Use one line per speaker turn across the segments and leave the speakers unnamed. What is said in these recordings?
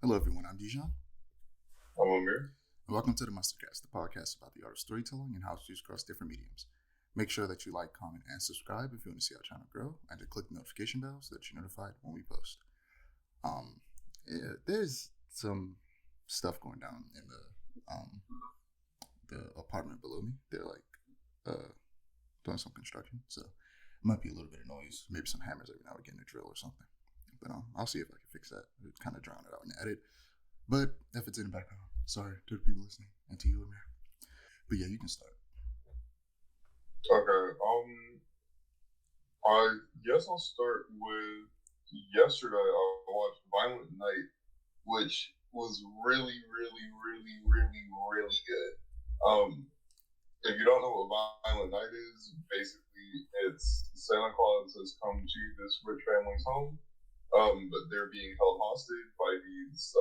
Hello, everyone. I'm Dijon,
I'm Amir.
and welcome to the Mustardcast, the podcast about the art of storytelling and how it's used across different mediums. Make sure that you like, comment, and subscribe if you want to see our channel grow, and to click the notification bell so that you're notified when we post. There's some stuff going down in the apartment below me. They're doing some construction, so it might be a little bit of noise, maybe some hammers every now and again, a drill or something. But I'll see if I can fix that. Kind of drown it out in the edit. But if it's in the background, sorry to the people listening and to you, Amir. But yeah, you can start.
Okay. I guess I'll start with yesterday. I watched Violent Night, which was really good. If you don't know what Violent Night is, basically it's Santa Claus has come to this rich family's home. But they're being held hostage by these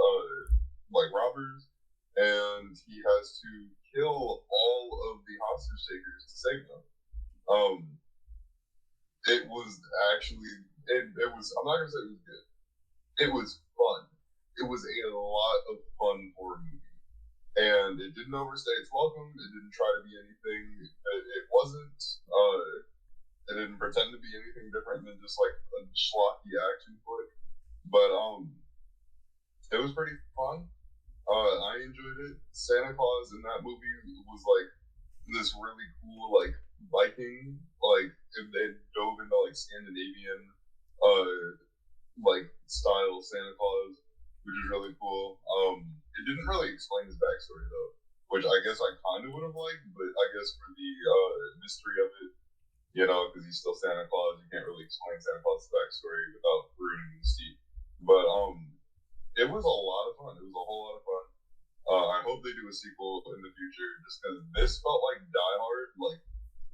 robbers, and he has to kill all of the hostage takers to save them. It was actually it was, I'm not gonna say it was good. It was fun. It was a lot of fun for a movie, and it didn't overstay its welcome. It didn't try to be anything it wasn't. It didn't pretend to be anything different than just like a schlocky action flick. But it was pretty fun. I enjoyed it. Santa Claus in that movie was like this really cool like Viking, like they dove into like Scandinavian style Santa Claus, which is really cool. It didn't really explain his backstory though, which I guess I kind of would have liked, but I guess for the mystery of it, because he's still Santa Claus, you can't really explain Santa Claus' backstory without ruining the mystique. But it was a lot of fun. It was a whole lot of fun. I hope they do a sequel in the future, just because this felt like Die Hard, like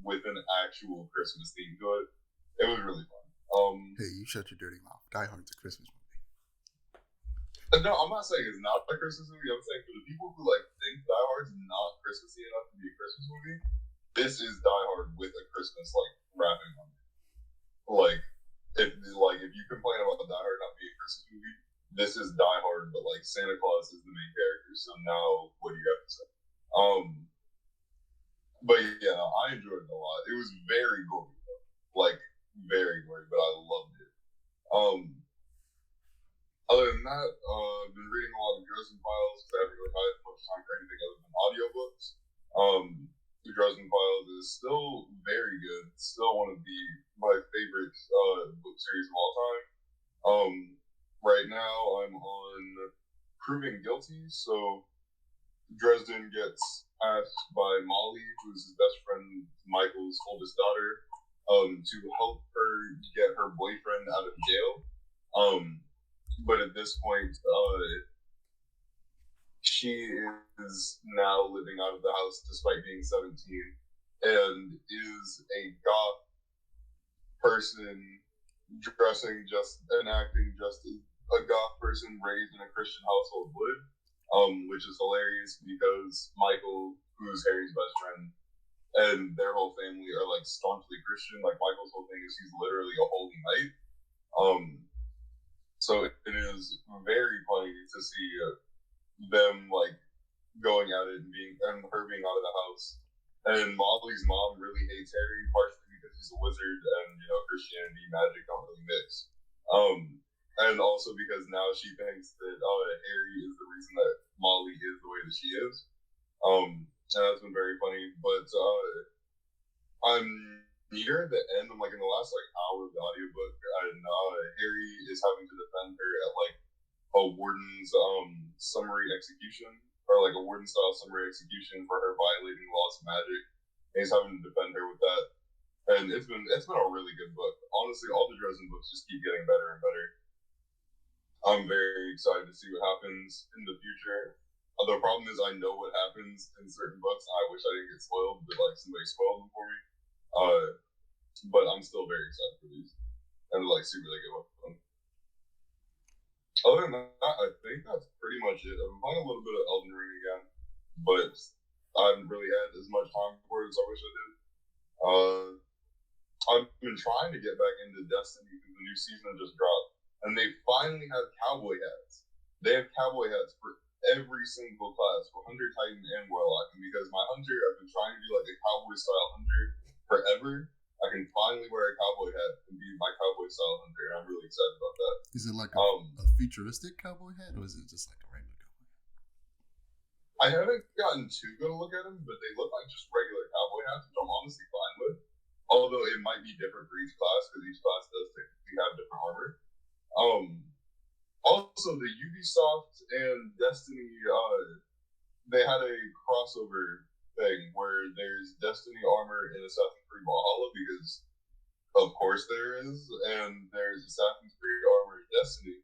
with an actual Christmas theme to it. It was really fun.
Hey, you shut your dirty mouth. Die Hard's a Christmas movie.
No, I'm not saying it's not a Christmas movie. I'm saying for the people who like think Die Hard's not Christmassy enough to be a Christmas movie, this is Die Hard with a Christmas wrapping on it. If you complain about Die Hard not being a Christmas movie, this is Die Hard, but like Santa Claus is the main character. So now, what do you have to say? But yeah, I enjoyed it a lot. It was very gory, very gory, but I loved it. Other than that, I've been reading a lot of Dresden Files because I haven't really had much time for anything other than audiobooks. The Dresden Files is still very good. It's still one of my favorite book series of all time. Right now, I'm on Proving Guilty. So Dresden gets asked by Molly, who's his best friend Michael's oldest daughter, to help her get her boyfriend out of jail. But at this point, she is now living out of the house despite being 17, and is a goth person dressing just and acting just as a goth person raised in a Christian household would, which is hilarious because Michael, who's Harry's best friend, and their whole family are like staunchly Christian. Like Michael's whole thing is he's literally a holy knight. So it is very funny to see them going at it and her being out of the house. And Molly's mom really hates Harry, partially because he's a wizard and Christianity and magic don't really mix. And also because now she thinks that Harry is the reason that Molly is the way that she is. And that's been very funny. But I'm near the end. I'm in the last hour of the audiobook, and Harry is having to defend her at a warden's summary execution, or a warden style summary execution for her violating laws of magic. And he's having to defend her with that, and it's been a really good book. Honestly, all the Dresden books just keep getting better and better. I'm very excited to see what happens in the future. The problem is I know what happens in certain books, and I wish I didn't get spoiled, but somebody spoiled them for me. But I'm still very excited for these, and see where they go with them. Other than that, I think that's pretty much it. I've been playing a little bit of Elden Ring again, but I haven't really had as much time for it as I wish I did. I've been trying to get back into Destiny because the new season just dropped, and they finally have cowboy hats. they have cowboy hats for every single class for Hunter, Titan, and Warlock. And because my Hunter, I've been trying to do like a cowboy style Hunter forever. I can finally wear a cowboy hat and be my cowboy style Hunter, and I'm really excited about that.
Is it like a futuristic cowboy hat, or is it just like a regular cowboy hat?
I haven't gotten too good a look at them, but they look like just regular cowboy hats, which I'm honestly fine with. Although it might be different for each class, because each class does technically have different armor. Also, the Ubisoft and Destiny, they had a crossover thing where there's Destiny armor in Assassin's Creed Valhalla, because of course there is, and there's Assassin's Creed armor in Destiny.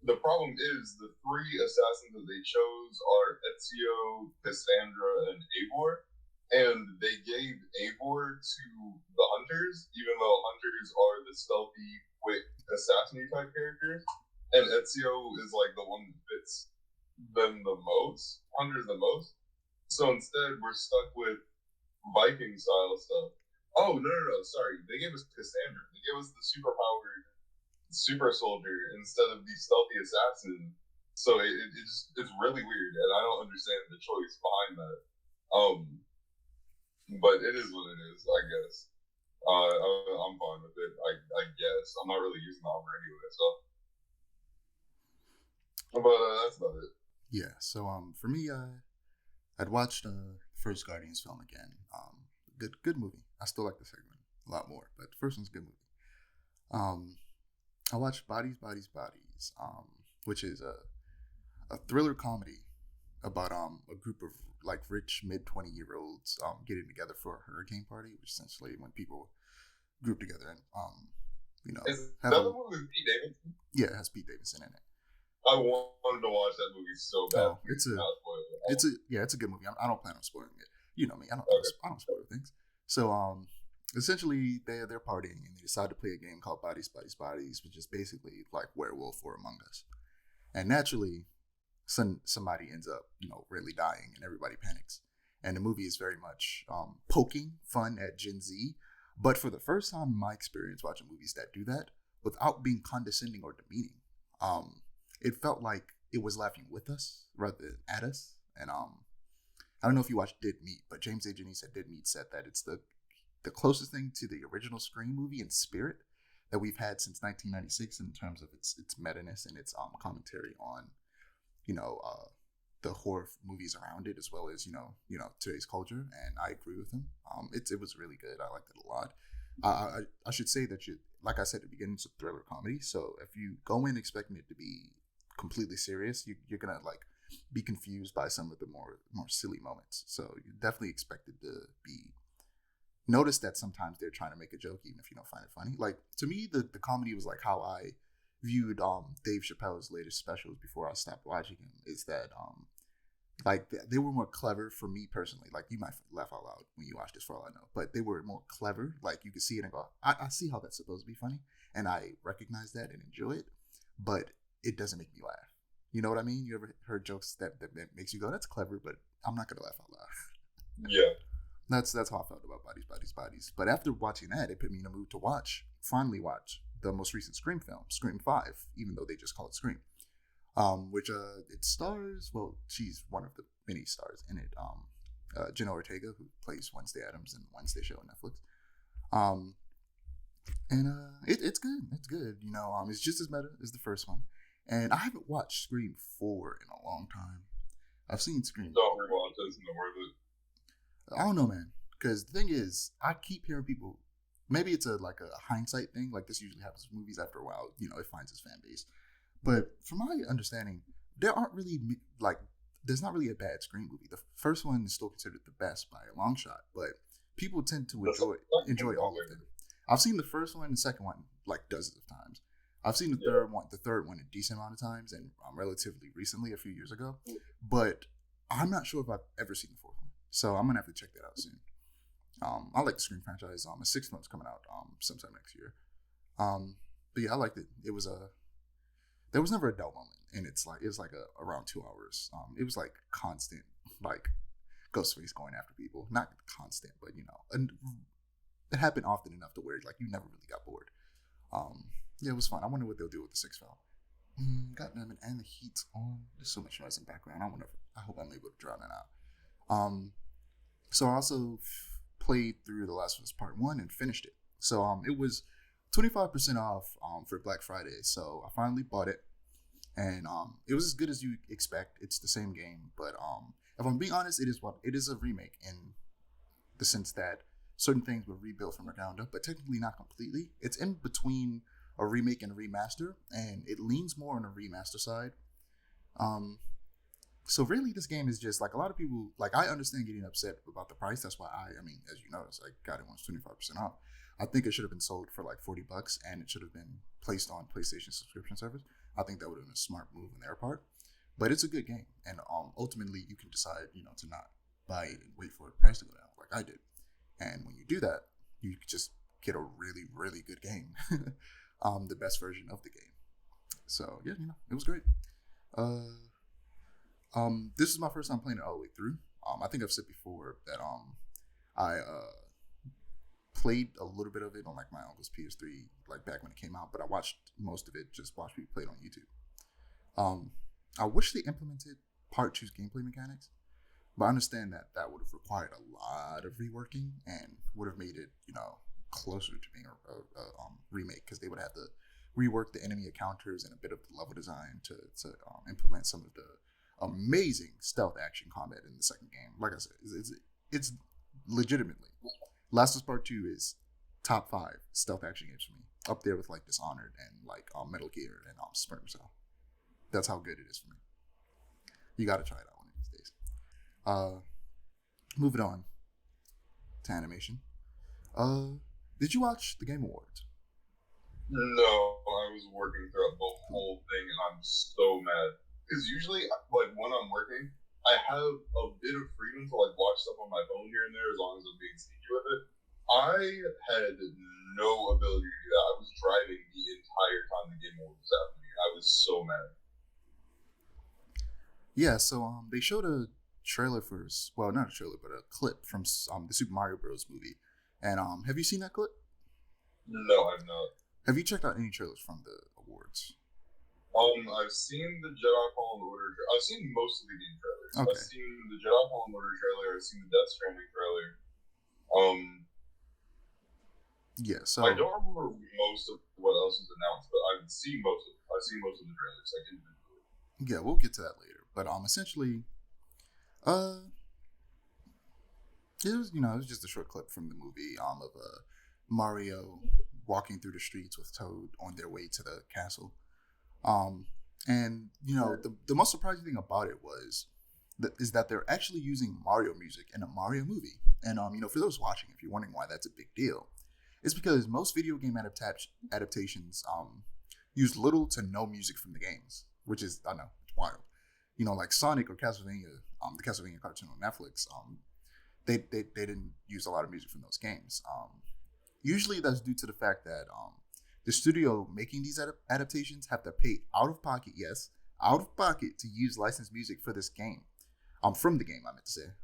The problem is the three assassins that they chose are Ezio, Cassandra, and Eivor, and they gave Eivor to the Hunters, even though Hunters are the stealthy, quick, assassin type characters, and Ezio is like the one that fits them the most, Hunters the most. So instead, we're stuck with Viking style stuff. Oh no, sorry, they gave us Cassandra. They gave us the superpowered super soldier instead of the stealthy assassin. So it's really weird, and I don't understand the choice behind that. But it is what it is, I guess. I'm fine with it. I guess I'm not really using the armor anyway, so. But that's about it.
Yeah. So for me, I'd watched the first Guardians film again. Good movie. I still like the second one a lot more, but the first one's a good movie. I watched Bodies, which is a thriller comedy about a group of like rich mid-20-year-olds getting together for a hurricane party, which essentially when people group together and
is that the movie with Pete Davidson?
Yeah, it has Pete Davidson in it.
I wanted to watch that movie so bad.
It's a good movie. I don't plan on spoiling it. You know me, I don't spoil things. So essentially they're partying and they decide to play a game called Bodies, which is basically like Werewolf or Among Us. And naturally, somebody ends up, really dying and everybody panics. And the movie is very much poking fun at Gen Z. But for the first time in my experience watching movies that do that, without being condescending or demeaning, it felt like it was laughing with us rather than at us. And I don't know if you watched Dead Meat, but James A. Janisse at Dead Meat said that it's the closest thing to the original Scream movie in spirit that we've had since 1996 in terms of its meta-ness and its commentary on, the horror movies around it, as well as today's culture. And I agree with him. It was really good. I liked it a lot. I should say that like I said at the beginning, it's a thriller comedy. So if you go in expecting it to be completely serious, you're gonna like be confused by some of the more silly moments. So you definitely expected to be. Notice that sometimes they're trying to make a joke, even if you don't find it funny. Like to me, the comedy was like how I viewed Dave Chappelle's latest specials before I stopped watching him. Is that like they were more clever for me personally. Like you might laugh out loud when you watch this, for all I know, but they were more clever. Like you could see it and go, I see how that's supposed to be funny, and I recognize that and enjoy it, but it doesn't make me laugh. You know what I mean? You ever heard jokes that makes you go, that's clever, but I'm not gonna laugh out loud.
Yeah.
That's how I felt about Bodies. But after watching that, it put me in a mood to finally watch the most recent Scream film, Scream 5, even though they just call it Scream. Which it stars, well, she's one of the many stars in it. Jenna Ortega, who plays Wednesday Addams in Wednesday show on Netflix. It's good. It's good. It's just as meta as the first one. And I haven't watched Scream 4 in a long time. I've seen Scream.
Don't rewatch this in the worth it.
I don't know, man. Because the thing is, I keep hearing people. Maybe it's a hindsight thing. Like this usually happens with movies after a while. It finds its fan base. But from my understanding, there aren't really there's not really a bad Scream movie. The first one is still considered the best by a long shot, but people tend to enjoy all of them. I've seen the first one and the second one like dozens of times. I've seen the third one a decent amount of times, and relatively recently, a few years ago. But I'm not sure if I've ever seen the fourth one, so I'm gonna have to check that out soon. I like the Scream franchise. A sixth one's coming out sometime next year. But yeah, I liked it. There was never a dull moment, and it was around 2 hours. It was like constant, like Ghostface going after people. Not constant, but and it happened often enough to where like you never really got bored. Yeah, it was fun. I wonder what they'll do with the sixth film. Goddamn it, and the heat's on. There's so much noise in the background. I hope I'm able to drown it out. So I also played through The Last of Us Part 1 and finished it. So it was 25% off for Black Friday. So I finally bought it. And it was as good as you expect. It's the same game, but if I'm being honest, it is a remake in the sense that certain things were rebuilt from the ground up, but technically not completely. It's in between a remake and a remaster, and it leans more on the remaster side. So really, this game is just like a lot of people. Like I understand getting upset about the price. That's why I mean, as you notice, I got it once 25% off. I think it should have been sold for like $40, and it should have been placed on PlayStation subscription service. I think that would have been a smart move on their part. But it's a good game, and ultimately you can decide, to not buy it and wait for the price to go down, like I did. And when you do that, you just get a really, really good game, the best version of the game. So yeah, it was great. This is my first time playing it all the way through. I think I've said before that I played a little bit of it on like my uncle's PS3, like back when it came out, but I watched most of it, just watched people play it on YouTube. I wish they implemented Part 2's gameplay mechanics, but I understand that would have required a lot of reworking and would have made it, closer to being a remake, because they would have to rework the enemy encounters and a bit of the level design to implement some of the amazing stealth action combat in the second game. Like I said, it's legitimately Last of Us Part 2 is top 5 stealth action games for me, up there with like Dishonored and like Metal Gear and Splinter Cell. That's how good it is for me. You got to try it out one of these days. Moving on to animation. Did you watch the Game Awards?
No, I was working throughout the whole thing, and I'm so mad. Because usually, like, when I'm working, I have a bit of freedom to, like, watch stuff on my phone here and there as long as I'm being sneaky with it. I had no ability to do that. I was driving the entire time the Game Awards was happening. I was so mad.
Yeah, so they showed a trailer for, well, not a trailer, but a clip from the Super Mario Bros. Movie. And have you seen that clip?
No, I've not.
Have you checked out any trailers from the awards?
I've seen the Jedi Fallen Order. I've seen most of the game trailers. Okay. I've seen the Jedi Fallen Order trailer. I've seen the Death Stranding trailer.
Yeah. So
I don't remember most of what else was announced, but I've seen most of the trailers. I can do it.
Yeah, we'll get to that later. But essentially, it was just a short clip from the movie of Mario walking through the streets with Toad on their way to the castle. And the most surprising thing about it is that they're actually using Mario music in a Mario movie. And for those watching, if you're wondering why that's a big deal, it's because most video game adaptations use little to no music from the games, which is, I know, it's wild. Like Sonic or Castlevania, the Castlevania cartoon on Netflix, they didn't use a lot of music from those games. Usually that's due to the fact that the studio making these adaptations have to pay out of pocket to use licensed music for this game. From the game, I meant to say.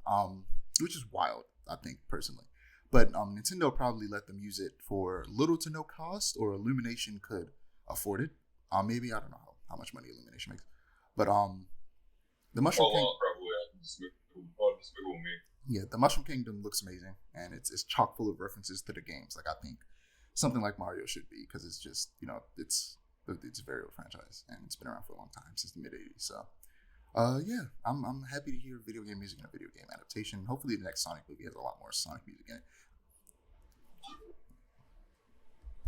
Which is wild, I think, personally. But Nintendo probably let them use it for little to no cost, or Illumination could afford it. Maybe, I don't know how much money Illumination makes. But the Mushroom Kingdom...
probably Despicable Me.
Yeah, the Mushroom Kingdom looks amazing, and it's chock full of references to the games. Like, I think something like Mario should be, because it's just, it's a very old franchise, and it's been around for a long time, since the mid-'80s. So, yeah, I'm happy to hear video game music in a video game adaptation. Hopefully the next Sonic movie has a lot more Sonic music in it.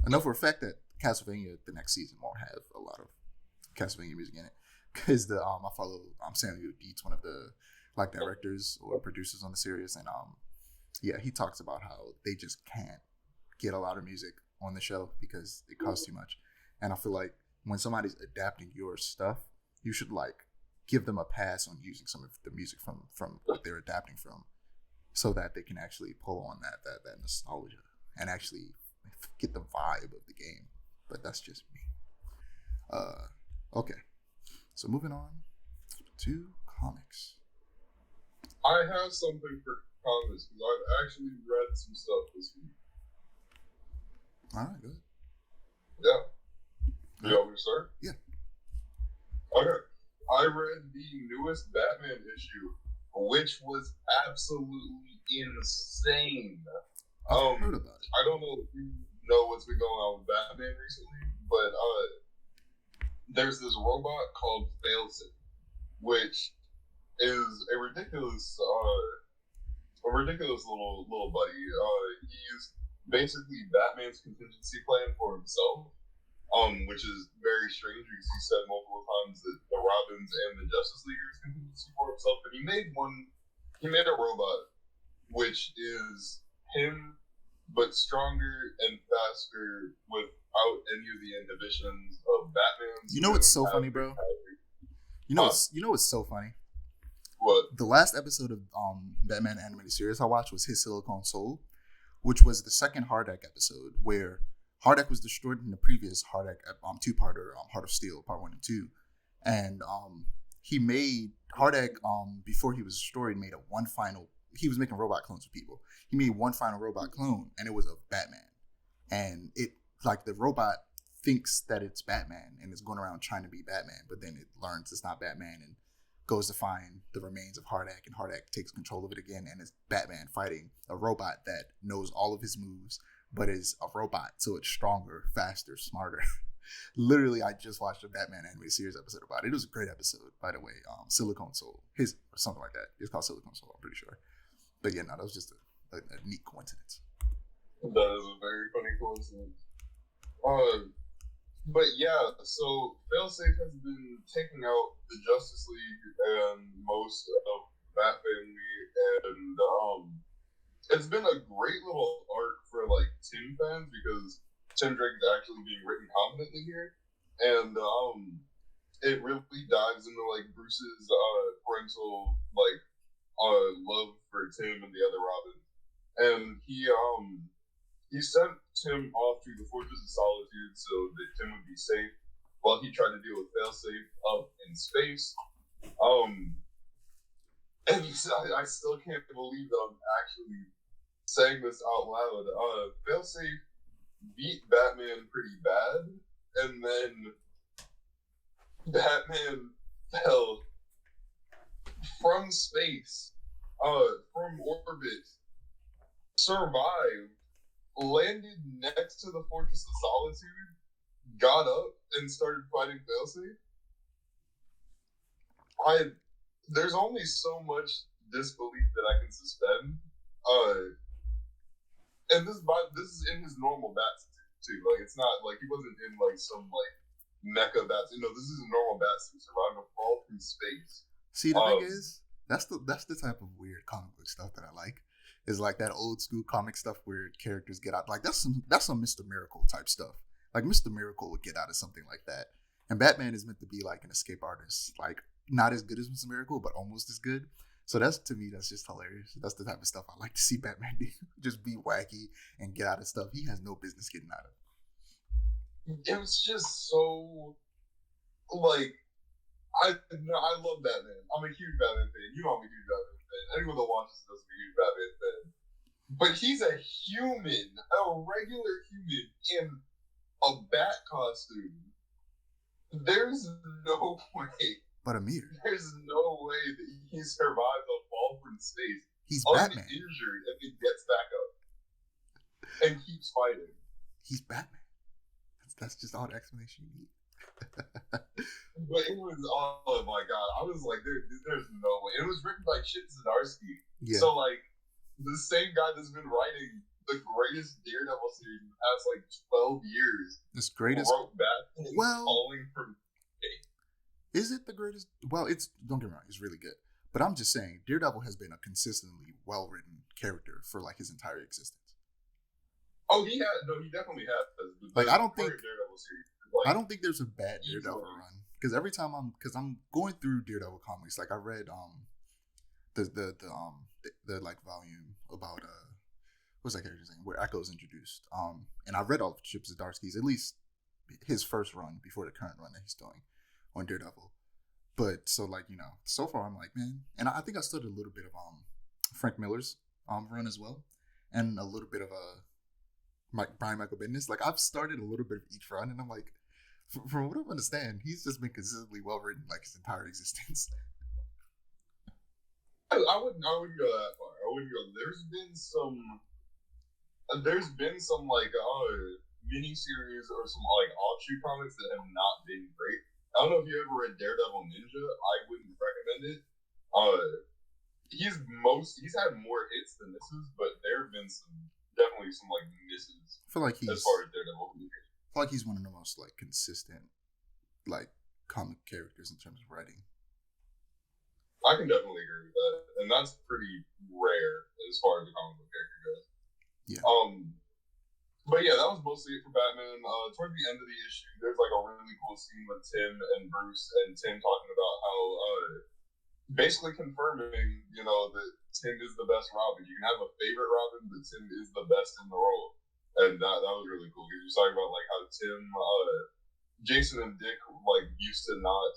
I know for a fact that Castlevania, the next season, won't have a lot of Castlevania music in it, because I follow Samuel Dietz, one of the directors or producers on the series, and yeah, he talks about how they just can't get a lot of music on the show because it costs too much. And I feel like when somebody's adapting your stuff, you should give them a pass on using some of the music from what they're adapting from, so that they can actually pull on that nostalgia and actually get the vibe of the game. But that's just me. Okay, so moving on to comics.
I have something for comics because I've actually read some stuff this week.
All right, good.
Yeah. You want me to start?
Yeah.
Okay. I read the newest Batman issue, which was absolutely insane.
I've heard about it.
I don't know if you know what's been going on with Batman recently, but there's this robot called Failsafe, which is a ridiculous little buddy. He's basically Batman's contingency plan for himself, which is very strange because he said multiple times that the Robins and the Justice Leaguers contingency for himself. But he made a robot which is him, but stronger and faster without any of the inhibitions of Batman's.
You know what's so funny, bro? You know what's so funny?
What?
The last episode of Batman animated series I watched was his Silicon Soul, which was the second Hardak episode, where Hardak was destroyed in the previous Hardak two-parter, Heart of Steel, part 1 and 2. And he made Hardak, before he was destroyed, he was making robot clones of people. He made one final robot clone, and it was of Batman. And it, like, the robot thinks that it's Batman and is going around trying to be Batman, but then it learns it's not Batman and goes to find the remains of Hardak, and Hardak takes control of it again, and it's Batman fighting a robot that knows all of his moves, but is a robot, so it's stronger, faster, smarter. Literally, I just watched a Batman animated series episode about it. It was a great episode, by the way. Silicon Soul, or something like that. It's called Silicon Soul, I'm pretty sure. But yeah, no, that was just a neat coincidence.
That is a very funny coincidence. But yeah, so Failsafe has been taking out the Justice League and most of Bat Family, and it's been a great little arc for like Tim fans because Tim Drake is actually being written competently here, and it really dives into like Bruce's parental like love for Tim and the other Robin, and he sent Tim off to the Fortress of Solitude so that Tim would be safe while he tried to deal with Failsafe up in space. And I still can't believe that I'm actually saying this out loud. Failsafe beat Batman pretty bad, and then Batman fell from space, from orbit, survived, landed next to the Fortress of Solitude, got up, and started fighting Failsafe. There's only so much disbelief that I can suspend. And this is in his normal bat suit too. Like, it's not like he wasn't in like some like mecha bat suit. No, this is a normal bat suit surviving a fall from space.
See, the thing is, that's the type of weird comic book stuff that I like. Is like that old school comic stuff where characters get out. Like that's some Mr. Miracle type stuff. Like Mr. Miracle would get out of something like that. And Batman is meant to be like an escape artist, like not as good as Mr. Miracle, but almost as good. So that's, to me, that's just hilarious. That's the type of stuff I like to see Batman do. Just be wacky and get out of stuff he has no business getting out of.
It was just so like I love Batman. I'm a huge Batman fan. You know I'm a huge Batman fan. Anyone that watches this is a huge Batman fan. But he's a human, a regular human in a bat costume. There's no way.
But Amir,
there's no way that he survives a fall from space.
He's Batman.
Uninjured and he gets back up and keeps fighting.
He's Batman. That's just all the explanation you need.
But it was, oh my god, I was like, there's no way. It was written by Chip Zdarsky. Yeah. So like, the same guy that's been writing the greatest Daredevil series in the past like 12 years.
This greatest
wrote Batman falling from space.
Is it the greatest? Well, don't get me wrong, it's really good. But I'm just saying, Daredevil has been a consistently well-written character for like his entire existence.
Oh, he definitely has.
Like, I don't think there's a bad Daredevil run, because every time I'm going through Daredevil comics, like I read the like volume about what's that character's name, where Echo's introduced, and I read all of Chip Zdarsky's, at least his first run before the current run that he's doing on Daredevil. But so like, so far I'm like, man, and I think I studied a little bit of Frank Miller's run as well, and a little bit of Brian Michael Bendis. Like I've started a little bit of each run, and I'm like, from what I understand, he's just been consistently well written like his entire existence.
I wouldn't go that far. I wouldn't go. There's been some like mini series or some like offshoot comics that have not been great. I don't know if you ever read Daredevil Ninja. I wouldn't recommend it. He's had more hits than misses, but there have been definitely some like misses.
I feel like
as far as Daredevil is concerned.
I feel like he's one of the most like consistent like comic characters in terms of writing.
I can definitely agree with that, and that's pretty rare as far as the comic book character goes.
Yeah.
But yeah, that was mostly it for Batman. Towards the end of the issue, there's like a really cool scene with Tim and Bruce, and Tim talking about how basically confirming, that Tim is the best Robin. You can have a favorite Robin, but Tim is the best in the role, and that was really cool because you're talking about like how Tim, Jason and Dick like used to not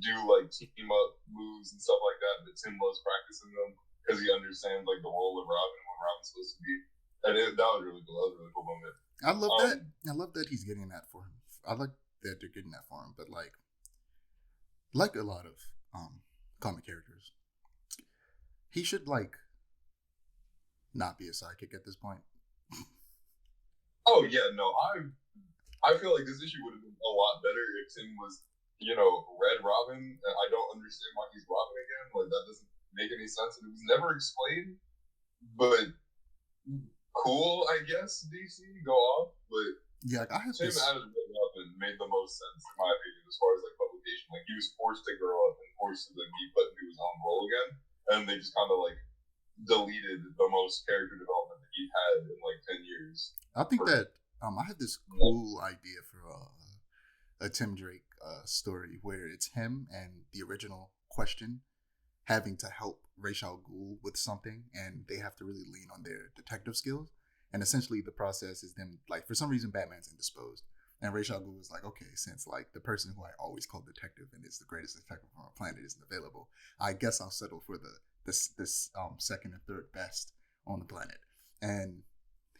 do like team up moves and stuff like that, but Tim loves practicing them because he understands like the role of Robin and what Robin's supposed to be. And that was really cool. That was a really cool moment.
I love that. I love that he's getting that for him. I like that they're getting that for him. But like a lot of comic characters, he should like not be a sidekick at this point.
Oh yeah, no. I feel like this issue would have been a lot better if Tim was, Red Robin. And I don't understand why he's Robin again. Like that doesn't make any sense. And it was never explained. But cool, I guess, DC, go off, but
yeah, I have
Tim as Red Robin made the most sense in my opinion as far as like publication. Like he was forced to grow up and forced to like be put into his own role again, and they just kind of like deleted the most character development that he had in like 10 years.
I think that I have this cool idea for a Tim Drake story where it's him and the original Question having to help Ra's al Ghul with something, and they have to really lean on their detective skills. And essentially, the process is them like for some reason Batman's indisposed, and Ra's al Ghul is like, okay, since like the person who I always call detective and is the greatest detective on our planet isn't available, I guess I'll settle for this second and third best on the planet. And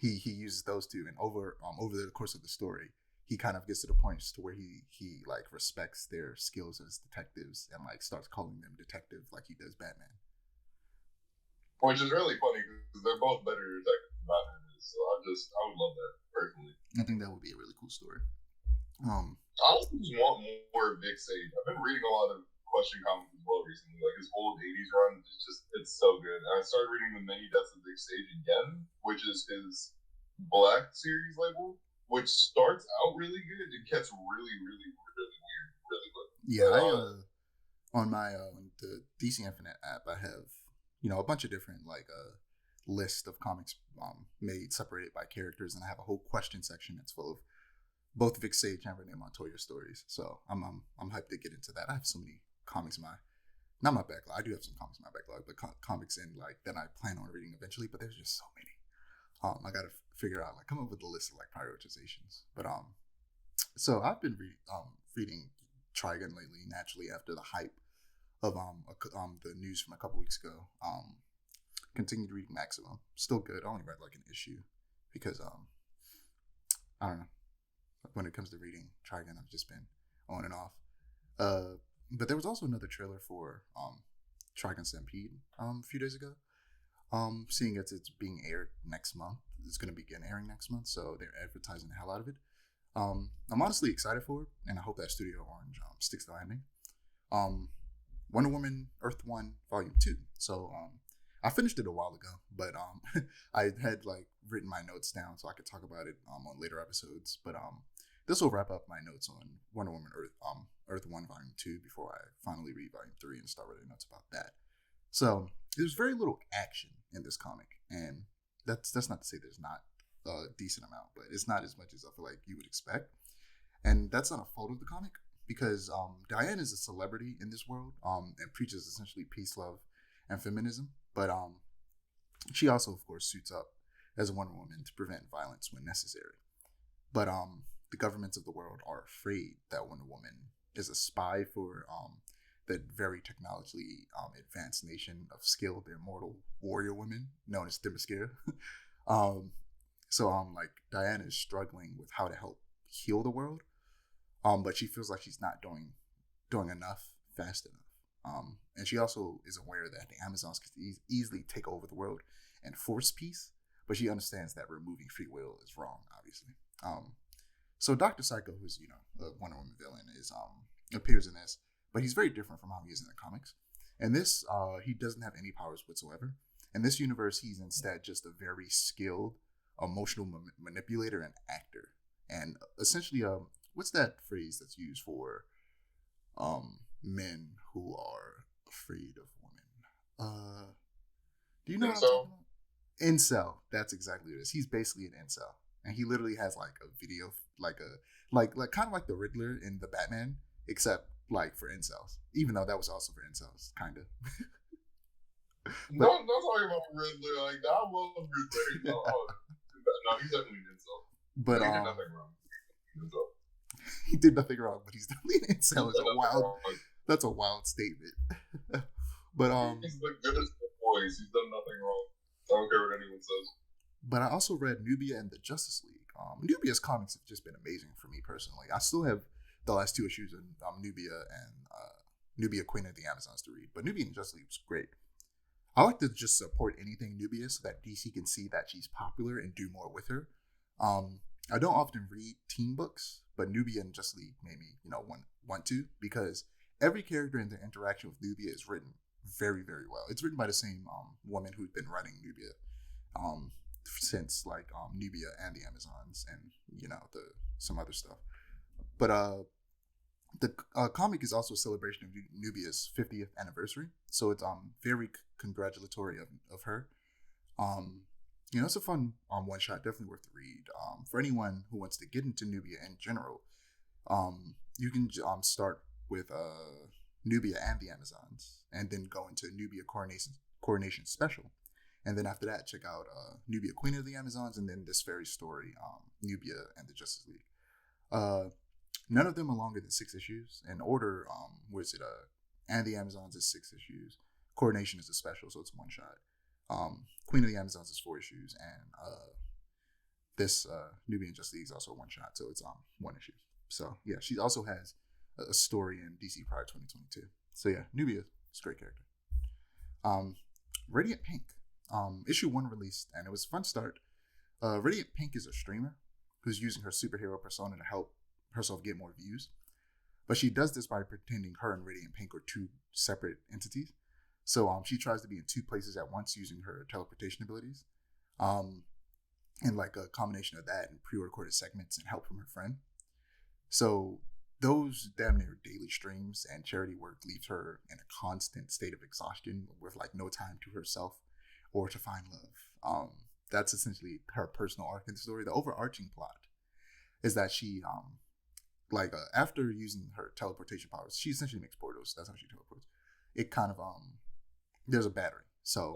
he uses those two, and over the course of the story, he kind of gets to the point to where he like respects their skills as detectives and like starts calling them detective like he does Batman.
Which is really funny because they're both better detectives than Batman is. So I would love that personally.
I think that would be a really cool story.
I also just want more Vic Sage. I've been reading a lot of Question comics as well recently. Like his old '80s run it's so good. And I started reading the Many Deaths of Vic Sage again, which is his Black series label, which starts out really good. It gets really, really, really weird really quick.
Yeah, on my the DC Infinite app, I have a bunch of different like list of comics made separated by characters, and I have a whole question section that's full of both Vic Sage and Renee Montoya stories. So I'm hyped to get into that. I have so many comics in not my backlog. I do have some comics in my backlog, but comics in like that I plan on reading eventually. But there's just so many. I got to figure out, like, come up with a list of like prioritizations. But so I've been reading Trigun lately, naturally after the hype of the news from a couple weeks ago. Continued reading Maximum, still good. I only read like an issue because I don't know. When it comes to reading Trigun, I've just been on and off. But there was also another trailer for Trigun Stampede a few days ago. Seeing as it's being aired next month, it's going to begin airing next month, so they're advertising the hell out of it. I'm honestly excited for it, and I hope that Studio Orange sticks the landing. Wonder Woman Earth 1 Volume 2. So I finished it a while ago, but I had like written my notes down so I could talk about it on later episodes. But this will wrap up my notes on Wonder Woman Earth 1 Volume 2 before I finally read Volume 3 and start writing notes about that. So there's very little action in this comic, and that's not to say there's not a decent amount, but it's not as much as I feel like you would expect. And that's not a fault of the comic, because Diane is a celebrity in this world and preaches essentially peace, love, and feminism. But she also, of course, suits up as a Wonder Woman to prevent violence when necessary. But the governments of the world are afraid that Wonder Woman is a spy for the very technologically advanced nation of skilled immortal warrior women known as Themyscira. So like Diana is struggling with how to help heal the world, But she feels like she's not doing enough fast enough. And she also is aware that the Amazons can easily take over the world and force peace, but she understands that removing free will is wrong, obviously. So Dr. Psycho, who's, a Wonder Woman villain, appears in this, but he's very different from how he is in the comics. In this, he doesn't have any powers whatsoever. In this universe, he's instead just a very skilled emotional manipulator and actor. And essentially, what's that phrase that's used for men who are afraid of women? Do you know what I'm talking about? Incel. That's exactly what it is. He's basically an incel, and he literally has like a video, like kind of like the Riddler in the Batman, except like for incels. Even though that was also for incels, kind of.
Don't talk about Riddler like that. I love Riddler. No, he's definitely an incel.
But
he did nothing wrong.
He did nothing wrong, but he's definitely an incel. That's a wild statement. But
he's the goodest of boys. He's done nothing wrong. I don't care what anyone says.
But I also read Nubia and the Justice League. Nubia's comics have just been amazing for me personally. I still have the last 2 issues of Nubia and Nubia, Queen of the Amazons to read. But Nubia and Justice League was great. I like to just support anything Nubia so that DC can see that she's popular and do more with her. I don't often read teen books, but Nubia and Justice League made me, want to, because every character in their interaction with Nubia is written very, very well. It's written by the same woman who's been writing Nubia since Nubia and the Amazons and some other stuff. But the comic is also a celebration of Nubia's 50th anniversary, so it's very congratulatory of her. It's a fun one shot, definitely worth the read. For anyone who wants to get into Nubia in general, you can start with Nubia and the Amazons, and then go into Nubia Coronation Special, and then after that, check out Nubia Queen of the Amazons, and then this very story, Nubia and the Justice League. None of them are longer than 6 issues. In order, and the Amazons is 6 issues. Coronation is a special, so it's one shot. Queen of the Amazons is 4 issues, and this Nubia and Justice League is also one shot, so it's 1 issue. So yeah, she also has a story in DC Pride 2022. So yeah, Nubia is a great character. Radiant Pink, issue 1 released, and it was a fun start. Radiant Pink is a streamer who's using her superhero persona to help herself get more views, but she does this by pretending her and Radiant Pink are 2 separate entities. So she tries to be in 2 places at once using her teleportation abilities, and like a combination of that and pre-recorded segments and help from her friend. So those damn near daily streams and charity work leaves her in a constant state of exhaustion with no time to herself or to find love. That's essentially her personal arc in the story. The overarching plot is that she after using her teleportation powers, she essentially makes portals. That's how she teleports. It kind of there's a battery, so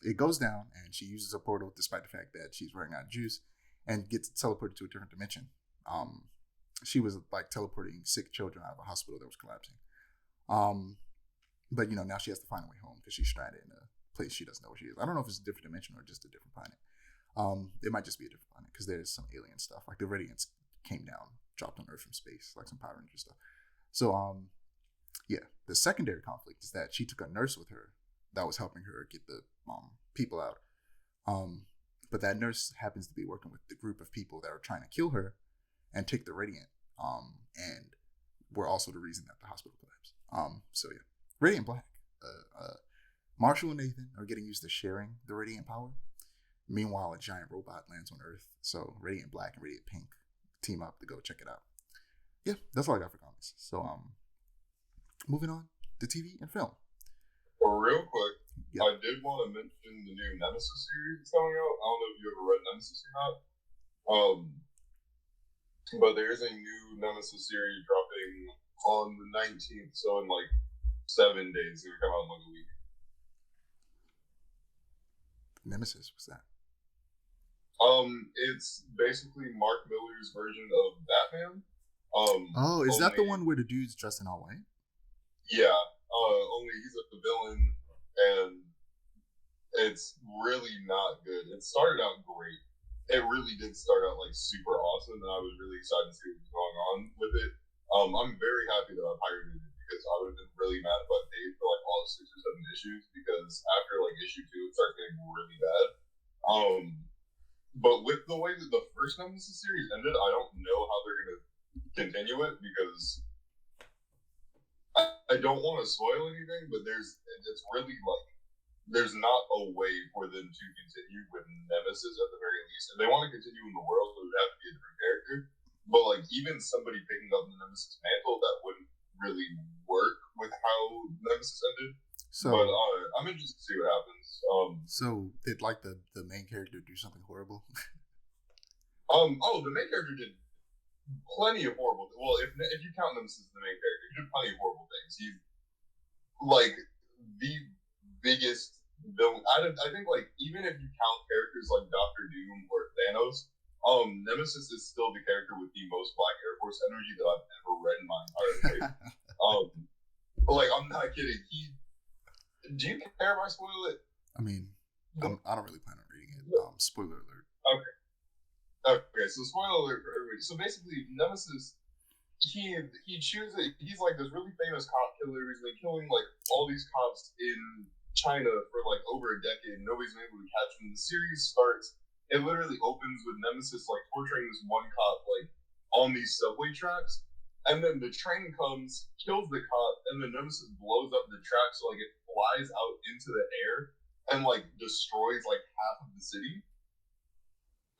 it goes down, and she uses a portal despite the fact that she's running out of juice, and gets teleported to a different dimension. She was teleporting sick children out of a hospital that was collapsing. But now she has to find a way home because she's stranded in a place she doesn't know where she is. I don't know if it's a different dimension or just a different planet. It might just be a different planet because there's some alien stuff. The Radiants came down, dropped on Earth from space, some Power Ranger stuff. So, yeah, the secondary conflict is that she took a nurse with her that was helping her get the people out. But that nurse happens to be working with the group of people that are trying to kill her and take the Radiant. And were also the reason that the hospital collapsed. So yeah, Radiant Black. Marshall and Nathan are getting used to sharing the Radiant power. Meanwhile, a giant robot lands on Earth. So Radiant Black and Radiant Pink team up to go check it out. Yeah, that's all I got for comics. So moving on to TV and film.
Well, real quick, yep. I did want to mention the new Nemesis series that's coming out. I don't know if you ever read Nemesis or not. But there's a new Nemesis series dropping on the 19th, so in 7 days. It's going to come out in a week.
Nemesis, what's that?
It's basically Mark Miller's version of Batman.
Is that the one where the dude's dressed in all white?
Yeah. Only he's a villain, and it's really not good. It started out great, it really did start out like super awesome, and I was really excited to see what was going on with it. I'm very happy that I pirated it because I would have been really mad if I paid for like all 6 or 7 issues, because after like issue 2 it starts getting really bad. But with the way that the first Nemesis series ended, I don't know how they're gonna continue it, because I don't want to spoil anything, but it's really like there's not a way for them to continue with Nemesis at the very least. If they want to continue in the world, it would have to be a different character. But like even somebody picking up the Nemesis mantle, that wouldn't really work with how Nemesis ended.
So,
but I'm interested to see what happens.
So did like the main character do something horrible?
The main character did plenty of horrible. Well, if you count Nemesis as the main character, he did plenty of horrible things. He's like the biggest villain. I think like even if you count characters like Doctor Doom or Thanos, Nemesis is still the character with the most Black Air Force energy that I've ever read in my entire life. Like I'm not kidding. Do you care if I spoil it?
I mean, I don't really plan on reading it. Spoiler alert.
Okay. So spoiler alert for everybody. So basically, Nemesis, he chooses. He's like this really famous cop killer. He's been killing like all these cops in China for like over a decade. Nobody's been able to catch him. The series starts. It literally opens with Nemesis like torturing this one cop like on these subway tracks, and then the train comes, kills the cop, and then Nemesis blows up the track so like it flies out into the air and like destroys like half of the city.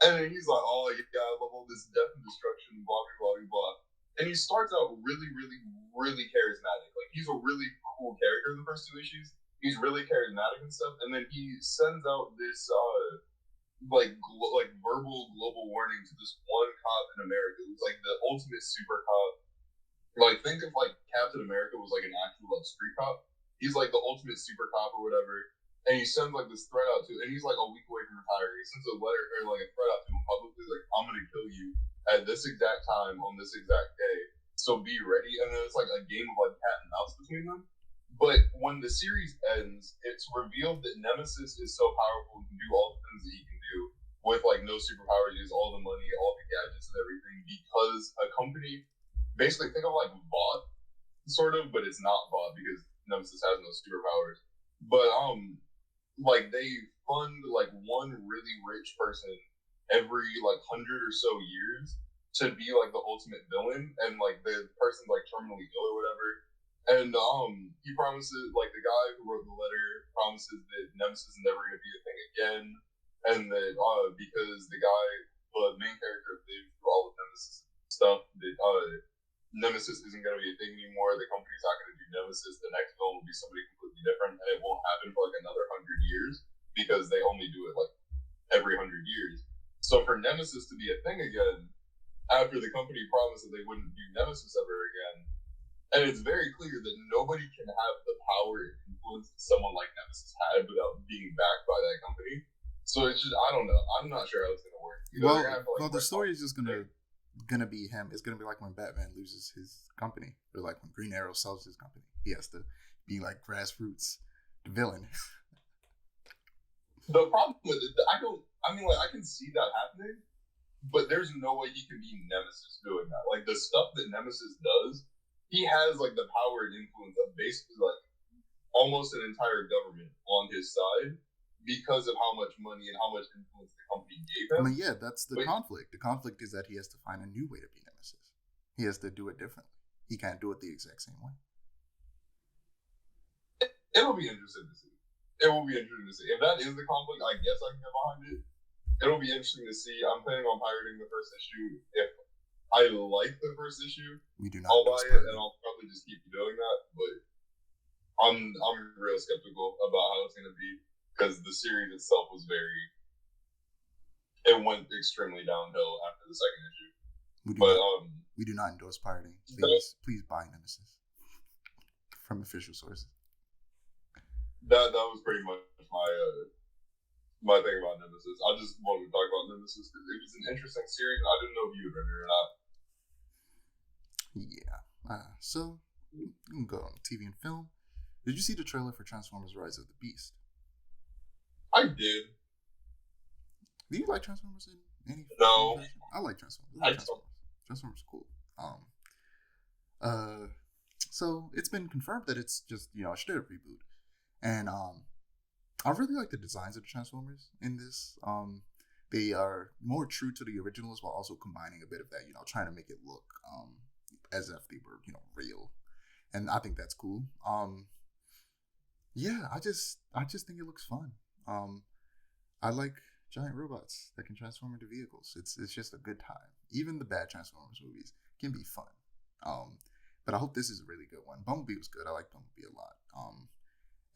And then he's like, "Oh yeah, I love all this death and destruction, blah blah blah blah." And he starts out really, really, really charismatic. Like he's a really cool character in the first 2 issues. He's really charismatic and stuff. And then he sends out this like verbal global warning to this one cop in America who's like the ultimate super cop. Like think of like Captain America was like an actual like street cop. He's like the ultimate super cop or whatever. And he sends like this threat out to, and he's like a week away from retiring. He sends a letter or like a threat out to him publicly, like I'm gonna kill you at this exact time on this exact day. So be ready. And then it's like a game of like cat and mouse between them. But when the series ends, it's revealed that Nemesis is so powerful and can do all the things that he can do with like no superpowers. He has all the money, all the gadgets and everything because a company, basically think of like bot, sort of, but it's not bot because Nemesis has no superpowers. But like they fund like one really rich person every like 100 or so years to be like the ultimate villain, and like the person's like terminally ill or whatever. And he promises, like the guy who wrote the letter promises that Nemesis is never gonna be a thing again, and that because the main character lived through all of Nemesis stuff, that Nemesis isn't gonna be a thing anymore. The company's not gonna do Nemesis. The next villain will be somebody completely different, and it won't happen for like another 100 years because they only do it like every 100 years. So for Nemesis to be a thing again, after the company promised that they wouldn't do Nemesis ever again, and it's very clear that nobody can have the power and influence that someone like Nemesis had without being backed by that company. So it's just, I don't know. I'm not sure how it's gonna work.
Well, the story is just gonna be him. It's gonna be like when Batman loses his company, or like when Green Arrow sells his company. He has to be like grassroots villain.
The problem with it, I can see that happening, but there's no way he can be Nemesis doing that. Like the stuff that Nemesis does, he has like the power and influence of basically like almost an entire government on his side because of how much money and how much influence the company gave him.
I mean, yeah, that's the conflict. The conflict is that he has to find a new way to be Nemesis. He has to do it differently. He can't do it the exact same way.
It'll be interesting to see. It will be interesting to see. If that is the conflict, I guess I can get behind it. It'll be interesting to see. I'm planning on pirating the first issue. If I like the first issue, I'll buy it, and I'll probably just keep doing that. But I'm real skeptical about how it's going to be because the series itself was it went extremely downhill after the second issue.
We do not endorse pirating. Please buy Nemesis from official sources.
That was pretty much my thing about Nemesis. I just wanted to talk about Nemesis because it was an interesting series. I didn't know if you had read it or not.
Yeah. So we can go on TV and film. Did you see the trailer for Transformers: Rise of the Beast?
I did.
Do you like Transformers
No,
I like Transformers.
I don't.
Transformers are cool. So it's been confirmed that it's just a straight up reboot, and I really like the designs of the Transformers in this. They are more true to the originals while also combining a bit of that, trying to make it look as if they were, real. And I think that's cool. Yeah, I just think it looks fun. I like giant robots that can transform into vehicles. It's just a good time. Even the bad Transformers movies can be fun. But I hope this is a really good one. Bumblebee was good. I like Bumblebee a lot.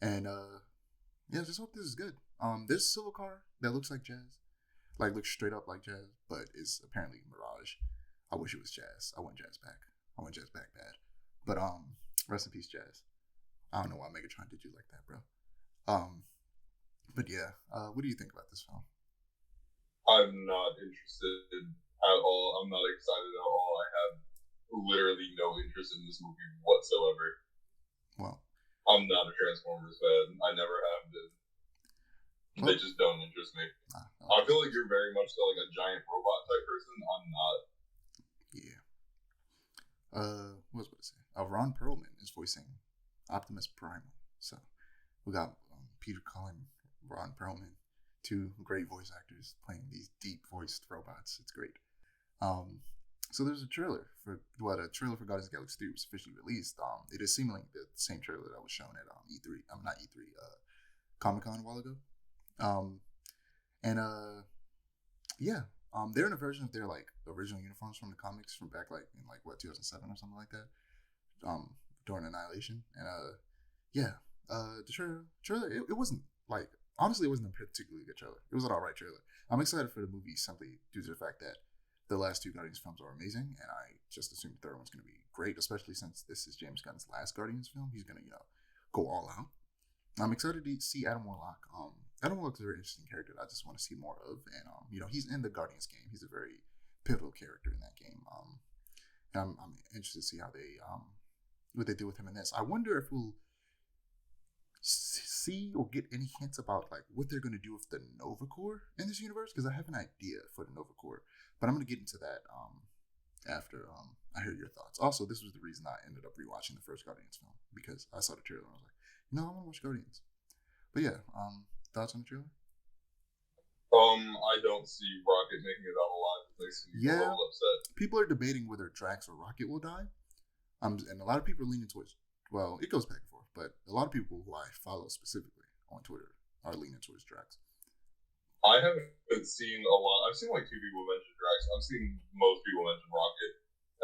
And yeah, just hope this is good. There's a silver car that looks like Jazz, like looks straight up like Jazz, but is apparently Mirage. I wish it was Jazz. I want Jazz back. I want Jazz back bad. But rest in peace, Jazz. I don't know why Megatron did you like that, bro. But yeah, what do you think about this film?
I'm not interested at all. I'm not excited at all. I have literally no interest in this movie whatsoever.
Well,
I'm not a Transformers fan. I never have been. Well, they just don't interest me. I feel like you're very much like a giant robot type person. I'm not.
Yeah. What was I going to say? Ron Perlman is voicing Optimus Primal. So we got Peter Cullen, Ron Perlman, two great voice actors playing these deep voiced robots. It's great. So there's a trailer for Guardians of the Galaxy 3 was officially released. It is seemingly the same trailer that was shown at E3. Not E3, Comic-Con a while ago. Yeah. They're in a version of their like original uniforms from the comics from back like in 2007 or something like that. During Annihilation. And the trailer it wasn't like, honestly, it wasn't a particularly good trailer. It was an alright trailer. I'm excited for the movie simply due to the fact that the last two Guardians films are amazing, and I just assume the third one's going to be great, especially since this is James Gunn's last Guardians film. He's going to, go all out. I'm excited to see Adam Warlock. Adam Warlock's a very interesting character that I just want to see more of, and he's in the Guardians game. He's a very pivotal character in that game. And I'm interested to see how what they do with him in this. I wonder if we'll see or get any hints about like what they're going to do with the Nova Corps in this universe, because I have an idea for the Nova Corps, but I'm going to get into that after I hear your thoughts. Also, this was the reason I ended up rewatching the first Guardians film, because I saw the trailer and I was like, I want to watch Guardians. But yeah, thoughts on the trailer?
I don't see Rocket making it out alive. It makes me a little upset.
People are debating whether Drax or Rocket will die. And a lot of people are leaning towards, well, it goes back and forth, but a lot of people who I follow specifically on Twitter are leaning towards Drax.
I haven't seen a lot. I've seen like 2 people mention Drax. I've seen most people mention Rocket,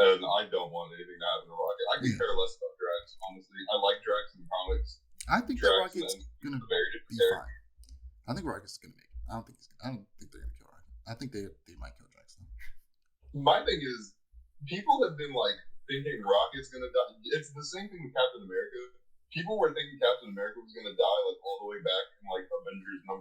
and I don't want anything to happen to Rocket. I can care less about Drax, honestly. I like Drax in the comics.
I think
Drax
Rocket's gonna be fine. I think Rocket's gonna make it. I don't think they're gonna kill Rocket. I think they might kill Drax though.
My thing is, people have been like thinking Rocket's gonna die. It's the same thing with Captain America. People were thinking Captain America was gonna die like all the way back in like Avengers #1.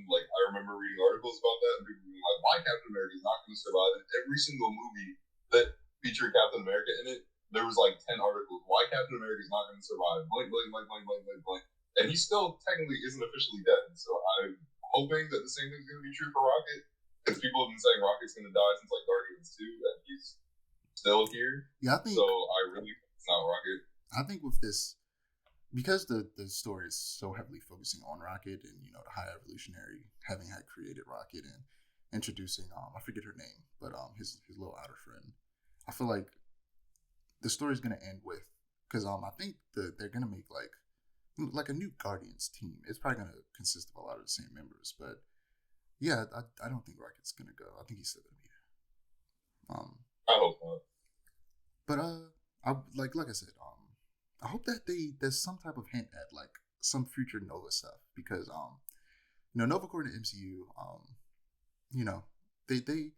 Like I remember reading articles about that, and people being like, "Why Captain America is not gonna survive?" And every single movie that featured Captain America in it, there was like 10 articles. Why Captain America is not gonna survive? Blank, blank, blank, blank, blank, blank, blank. And he still technically isn't officially dead. So I'm hoping that the same thing's gonna be true for Rocket, because people have been saying Rocket's gonna die since like Guardians 2, and he's still here.
Yeah, I think
so. I really think it's not Rocket.
I think with this, because the story is so heavily focusing on Rocket and the High Evolutionary having had created Rocket and introducing I forget her name, but his little outer friend. I feel like the story's gonna end with, because I think they're gonna make like a new Guardians team. It's probably gonna consist of a lot of the same members, but yeah, I don't think Rocket's gonna go. I think he's still gonna be there.
I hope not.
But I like I said, I hope that there's some type of hint at like some future Nova stuff, because Nova Corps in the MCU, they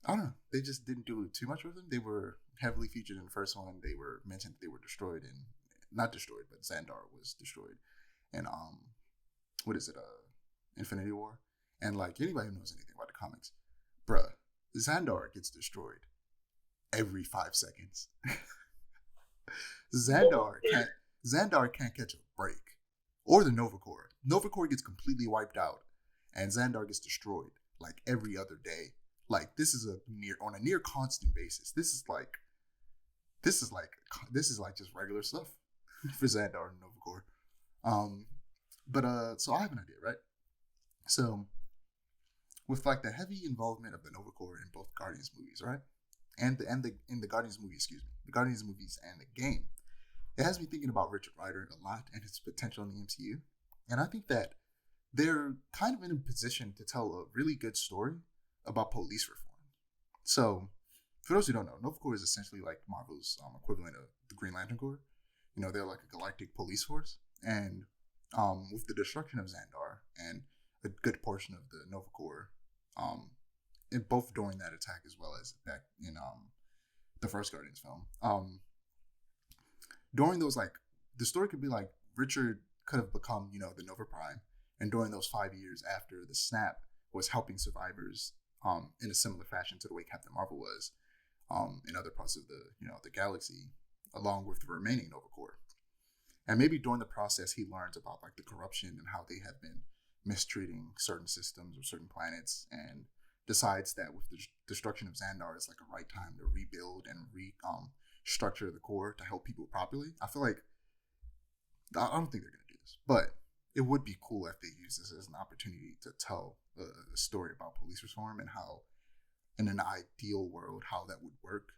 I don't know, they just didn't do too much with them. They were heavily featured in the first one. They were mentioned that they were destroyed, and not destroyed, but Xandar was destroyed, and what is it, Infinity War, and like anybody who knows anything about the comics, bruh, Xandar gets destroyed every 5 seconds. Xandar can't catch a break. Or the Nova Corps. Nova Corps gets completely wiped out, and Xandar gets destroyed like every other day. like this is on a near constant basis. This is like just regular stuff for Xandar and Novacore. So I have an idea, right? So with like the heavy involvement of the Novacore in both Guardians movies, right? And in the Guardians movie, the Guardians movies and the game, it has me thinking about Richard Rider a lot and his potential in the MCU. And I think that they're kind of in a position to tell a really good story about police reform. So, for those who don't know, Novacore is essentially like Marvel's equivalent of the Green Lantern Corps. You know, they're like a galactic police force. And with the destruction of Xandar and a good portion of the Novacore, in both during that attack as well as back in the first Guardians film, during those, like, the story could be like Richard could have become, you know, the Nova Prime, and during those 5 years after the snap was helping survivors in a similar fashion to the way Captain Marvel was in other parts of the galaxy, along with the remaining Nova Corps. And maybe during the process he learns about like the corruption and how they have been mistreating certain systems or certain planets, and decides that with the destruction of Xandar is like a right time to rebuild and structure the core to help people properly. I feel like I don't think they're gonna do this, but it would be cool if they use this as an opportunity to tell a story about police reform and how, in an ideal world, how that would work.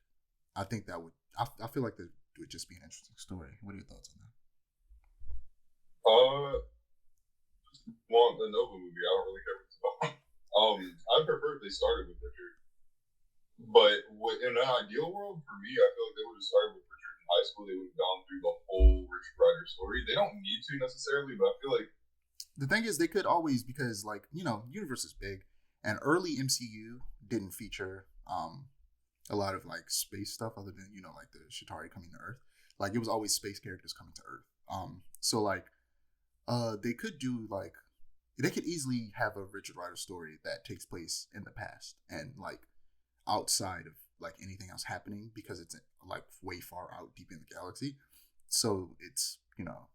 I think that would. I feel like that would just be an interesting story. What are your thoughts on that?
Well, the Nova movie, I don't really care what it's about. I prefer if they started with Richard. But in an ideal world, for me, I feel like they would have started with Richard in high school. They would have gone through the whole Richard Rider story. They don't need to necessarily, but I feel like
the thing is, they could always, because, like, you know, universe is big, and early MCU didn't feature a lot of like space stuff other than, you know, like the Chitauri coming to Earth. Like, it was always space characters coming to Earth. So like, they could do like, they could easily have a Richard Rider story that takes place in the past and like outside of like anything else happening, because it's like way far out deep in the galaxy. So it's, you know,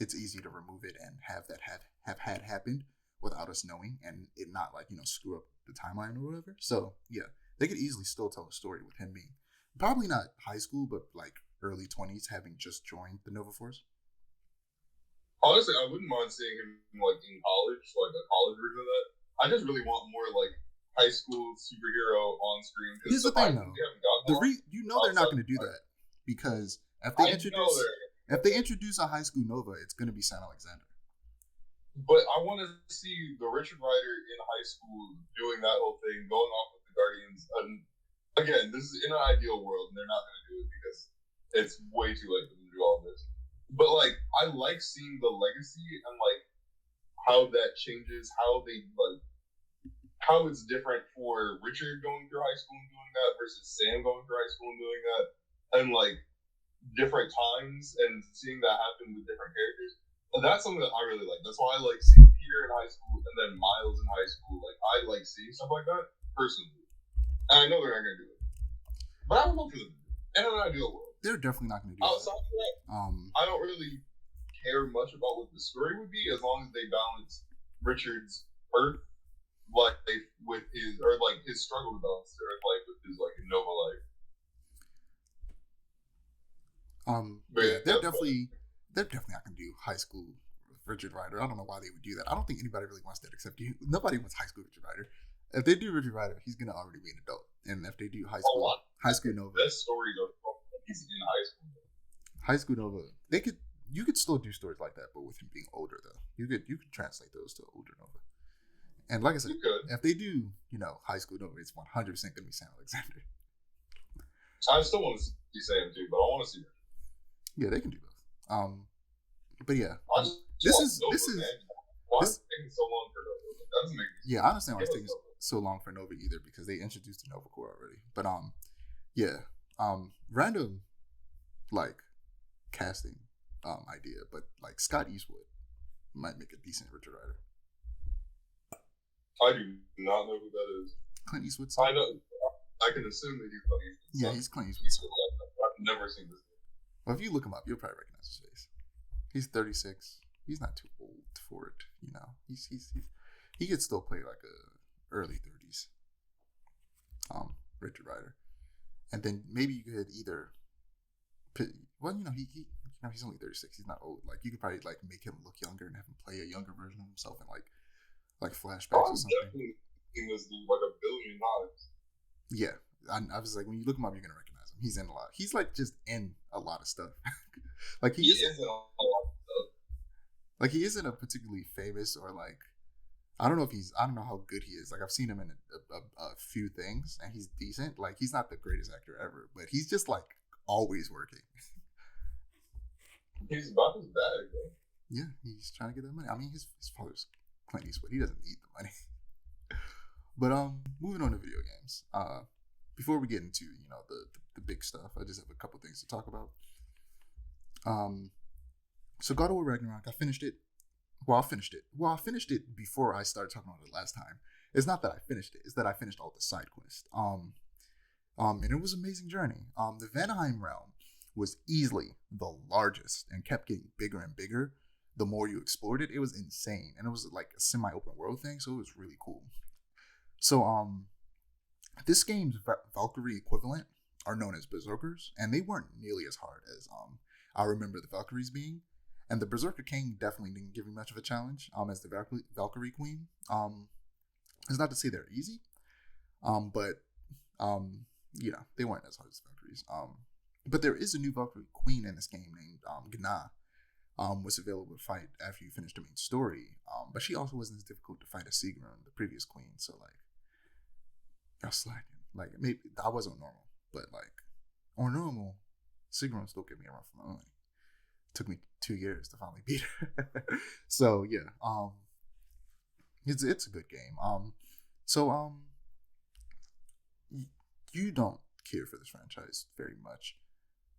it's easy to remove it and have that have had happened without us knowing, and it not like, you know, screw up the timeline or whatever. So yeah, they could easily still tell a story with him being probably not high school, but like early 20s, having just joined the Nova Force.
Honestly, I wouldn't mind seeing him like in college, like a college version of that. I just really want more like high school superhero on screen.
Here's the thing, though. They're not going to do that, because if they introduce a high school Nova, it's going to be Sam Alexander.
But I want to see the Richard Rider in high school doing that whole thing, going off with the Guardians. And again, this is in an ideal world, and they're not going to do it because it's way too late for them to do all this. But like, I like seeing the legacy and like how that changes, how they like, how it's different for Richard going through high school and doing that versus Sam going through high school and doing that, and like different times and seeing that happen with different characters. And that's something that I really like. That's why I like seeing Peter in high school and then Miles in high school. Like, I like seeing stuff like that personally. And I know they're not going to do it, but I would love for them to do it in an ideal world.
They're definitely not going to do
outside of that. I don't really care much about what the story would be, as long as they balance Richard's Earth life with his, or like his struggle to balance the Earth life with his like Nova life.
They're definitely not going to do high school Richard Rider. I don't know why they would do that. I don't think anybody really wants that except you. Nobody wants high school Richard Rider. If they do Richard Rider, he's going to already be an adult. And if they do high school Nova,
best stories are he's in high school.
High school Nova, you could still do stories like that, but with him being older though. You could translate those to older Nova. And like I said, if they do, you know, high school Nova, it's 100% going to be Sam Alexander.
I still want to see Sam too, but I want to see her.
Yeah, they can do both. But yeah, this is
why is it taking so long for Nova? That doesn't make sense.
Yeah, I understand why it's taking so long for Nova either, because they introduced the Nova Corps already. But random like casting idea, but like Scott Eastwood might make a decent Richard Rider.
I do not know who that is.
Clint Eastwood.
I know. I can assume that he's Clint Eastwood.
Yeah, he's Clint Eastwood.
I've never seen this.
Well, if you look him up, you'll probably recognize his face. He's 36. He's not too old for it, you know. He could still play like a early 30s. Richard Rider, and then maybe you could either, well, he's only 36. He's not old. Like you could probably like make him look younger and have him play a younger version of himself in like flashbacks or something.
Definitely seen this dude like a billion times.
Yeah, I was like, when you look him up, you're gonna recognize him. He's in a lot. He's like just in a lot of stuff. Like he is in a lot of stuff. Like he isn't a particularly famous or like, I don't know how good he is. Like I've seen him in a few things and he's decent. Like he's not the greatest actor ever, but he's just like always working.
He's about his bag, bro.
Yeah, he's trying to get that money. I mean, his father's Clint Eastwood. He doesn't need the money. But moving on to video games. Before we get into the big stuff, I just have a couple things to talk about. So God of War Ragnarok, I finished it. Well, I finished it before I started talking about it last time. It's not that I finished it; it's that I finished all the side quests. And it was an amazing journey. The Vanaheim realm was easily the largest and kept getting bigger and bigger the more you explored it. It was insane, and it was like a semi-open world thing, so it was really cool. So this game's Valkyrie equivalent are known as Berserkers, and they weren't nearly as hard as I remember the Valkyries being. And the Berserker King definitely didn't give me much of a challenge as the Valkyrie Queen. It's not to say they're easy, but they weren't as hard as Valkyries. But there is a new Valkyrie Queen in this game named Gna, was available to fight after you finish the main story. But she also wasn't as difficult to fight as Sigrun, the previous queen. So like, y'all slacking. Like maybe I wasn't normal, but like on normal, Sigrun still gave me a run for my money. Took me 2 years to finally beat her. So yeah, it's a good game. You don't care for this franchise very much.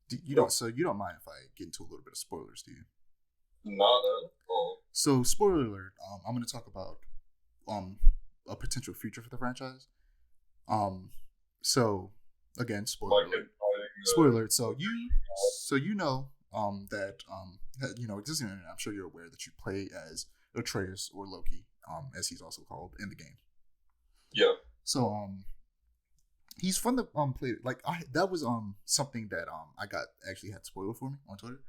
You don't mind if I get into a little bit of spoilers, do you?
Not at all.
So spoiler alert. I'm going to talk about a potential future for the franchise. So again, spoiler alert. Spoiler alert. So you know that existing internet, I'm sure you're aware that you play as Atreus or Loki, as he's also called in the game.
Yeah.
So he's fun to play. Like that was something that I got actually had spoiled for me on Twitter.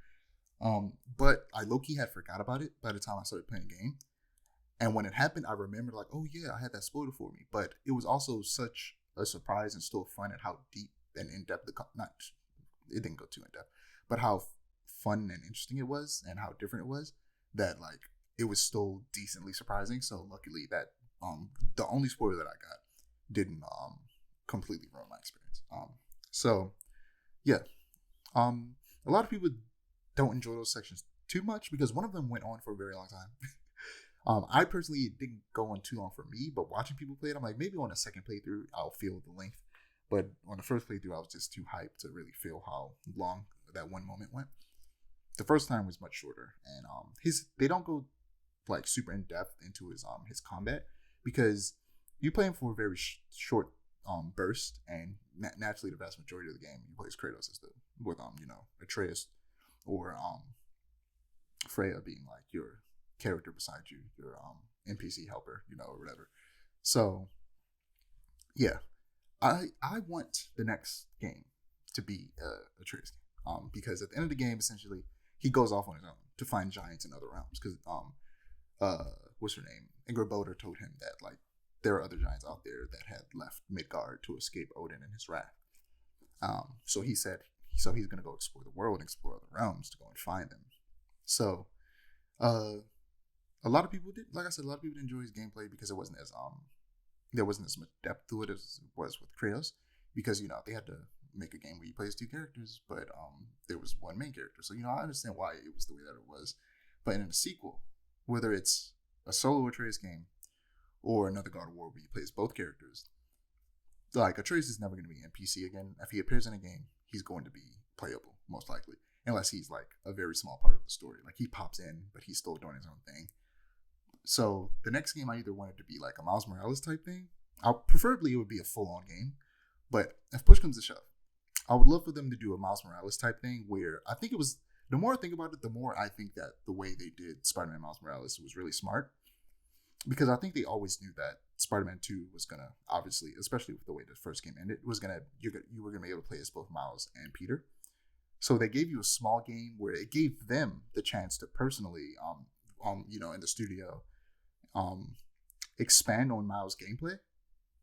But I low-key had forgot about it by the time I started playing the game. And when it happened, I remembered like, oh yeah, I had that spoiled for me. But it was also such a surprise and still fun at how deep and in-depth it didn't go too in-depth, but how fun and interesting it was and how different it was, that like it was still decently surprising. So luckily that the only spoiler that I got didn't completely ruin my experience. So yeah, a lot of people don't enjoy those sections too much because one of them went on for a very long time. I personally, it didn't go on too long for me, but watching people play it, I'm like, maybe on a second playthrough I'll feel the length, but on the first playthrough I was just too hyped to really feel how long that one moment went. The first time was much shorter, and they don't go like super in depth into his combat because you play him for a very short burst, and naturally the vast majority of the game you play as Kratos with Atreus or Freya being like your character beside you, your NPC helper, or whatever. So yeah, I want the next game to be Atreus game, because at the end of the game, essentially he goes off on his own to find giants in other realms because what's her name, Ingrid Boder told him that like there are other giants out there that had left Midgard to escape Odin and his wrath. So he said he's gonna go explore the world and explore other realms to go and find them. So a lot of people did, like I said, a lot of people didn't enjoy his gameplay because it wasn't as there wasn't as much depth to it as it was with Kratos, because they had to make a game where you play as two characters, but there was one main character. So I understand why it was the way that it was. But in a sequel, whether it's a solo Atreus game or another God of War where you play as both characters, like Atreus is never going to be NPC again. If he appears in a game, he's going to be playable, most likely, unless he's like a very small part of the story. Like he pops in, but he's still doing his own thing. So the next game, I either wanted to be like a Miles Morales type thing. Preferably it would be a full-on game, but if push comes to shove, I would love for them to do a Miles Morales type thing where I think it was, the more I think about it, the more I think that the way they did Spider-Man Miles Morales was really smart. because I think they always knew that Spider-Man 2 was gonna, obviously, especially with the way the first game ended, was gonna you were gonna be able to play as both Miles and Peter. So they gave you a small game where it gave them the chance to personally, in the studio, um, expand on Miles' gameplay,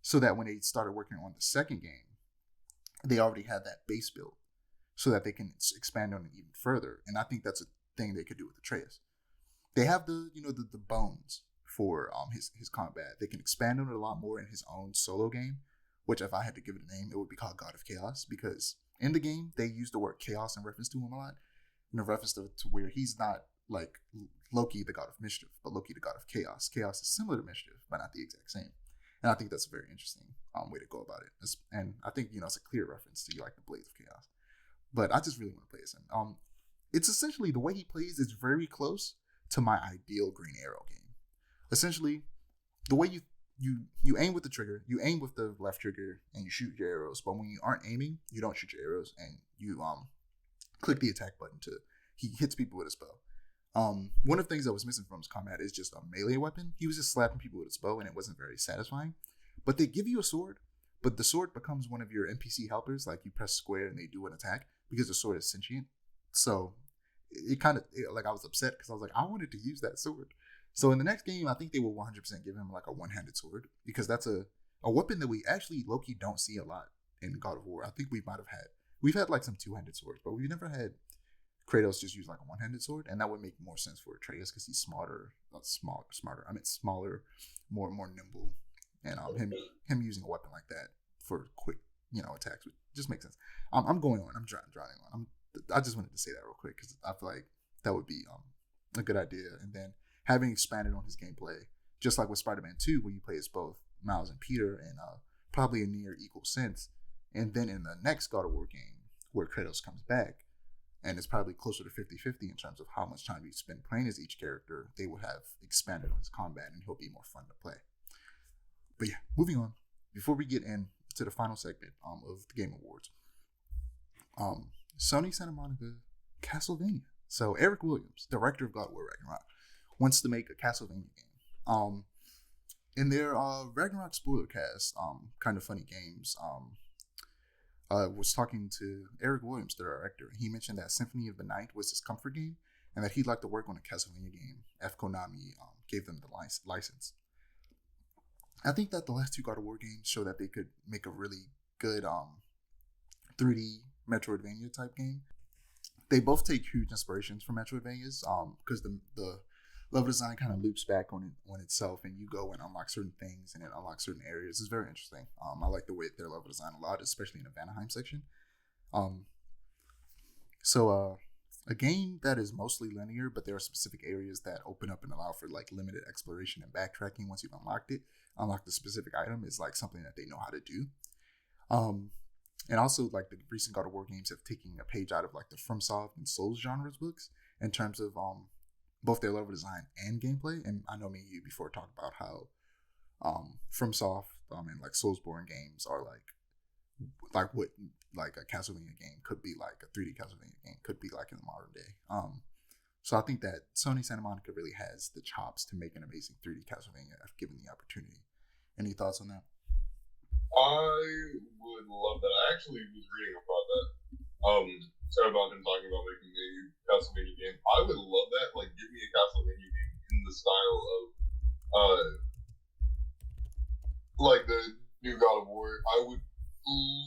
so that when they started working on the second game, they already had that base built, so that they can expand on it even further. And I think that's a thing they could do with Atreus. They have the bones for his combat. They can expand on it a lot more in his own solo game, which if I had to give it a name, it would be called God of Chaos, because in the game they use the word chaos in reference to him a lot, in reference to where he's not like Loki the god of mischief, but Loki the god of chaos. Chaos is similar to mischief, but not the exact same. And I think that's a very interesting way to go about it. And I think it's a clear reference to like the Blades of Chaos. But I just really want to play as him. It's essentially the way he plays is very close to my ideal Green Arrow game. Essentially, the way you aim with the trigger, you aim with the left trigger, and you shoot your arrows. But when you aren't aiming, you don't shoot your arrows, and you click the attack button to he hits people with his bow. One of the things that was missing from his combat is just a melee weapon. He was just slapping people with his bow, and it wasn't very satisfying. But they give you a sword, but the sword becomes one of your NPC helpers. Like you press square and they do an attack because the sword is sentient. So it kind of like I was upset because I was like, I wanted to use that sword. So in the next game, I think they will 100% give him like a one-handed sword, because that's a weapon that we actually low-key don't see a lot in God of War. I think we've had like some two-handed swords, but we've never had Kratos just use like a one-handed sword, and that would make more sense for Atreus because he's smarter. I meant smaller, more nimble, and him using a weapon like that for quick attacks would just make sense. I'm going on. I'm drowning on. I just wanted to say that real quick because I feel like that would be a good idea, and then having expanded on his gameplay, just like with Spider-Man 2, where you play as both Miles and Peter in probably a near equal sense. And then in the next God of War game, where Kratos comes back, and it's probably closer to 50-50 in terms of how much time you spend playing as each character, they will have expanded on his combat, and he'll be more fun to play. But yeah, moving on. Before we get into the final segment of the Game Awards, Sony Santa Monica Castlevania. So Eric Williams, director of God of War Ragnarok, wants to make a Castlevania game. In their Ragnarok spoiler cast, Kind of Funny Games, was talking to Eric Williams, the director. He mentioned that Symphony of the Night was his comfort game, and that he'd like to work on a Castlevania game if Konami gave them the license. I think that the last two God of War games show that they could make a really good 3D Metroidvania type game. They both take huge inspirations from Metroidvanias, because the level design kind of loops back on itself, and you go and unlock certain things, and it unlocks certain areas. It's very interesting. I like the way their level design a lot, especially in the Vanaheim section. So a game that is mostly linear, but there are specific areas that open up and allow for like limited exploration and backtracking once you've unlocked the specific item, is like something that they know how to do. And also, like, the recent God of War games have taken a page out of like the FromSoft and Souls genres books in terms of both their level design and gameplay. And I know me and you before talked about how FromSoft and like Soulsborne games are like what like a Castlevania game could be, like a 3D Castlevania game could be like in the modern day. So I think that Sony Santa Monica really has the chops to make an amazing 3D Castlevania if given the opportunity. Any thoughts on that?
I would love that. I actually was reading about that. Sorry about him talking about making a Castlevania game. I would love that. Like, give me a Castlevania game in the style of, like the new God of War. I would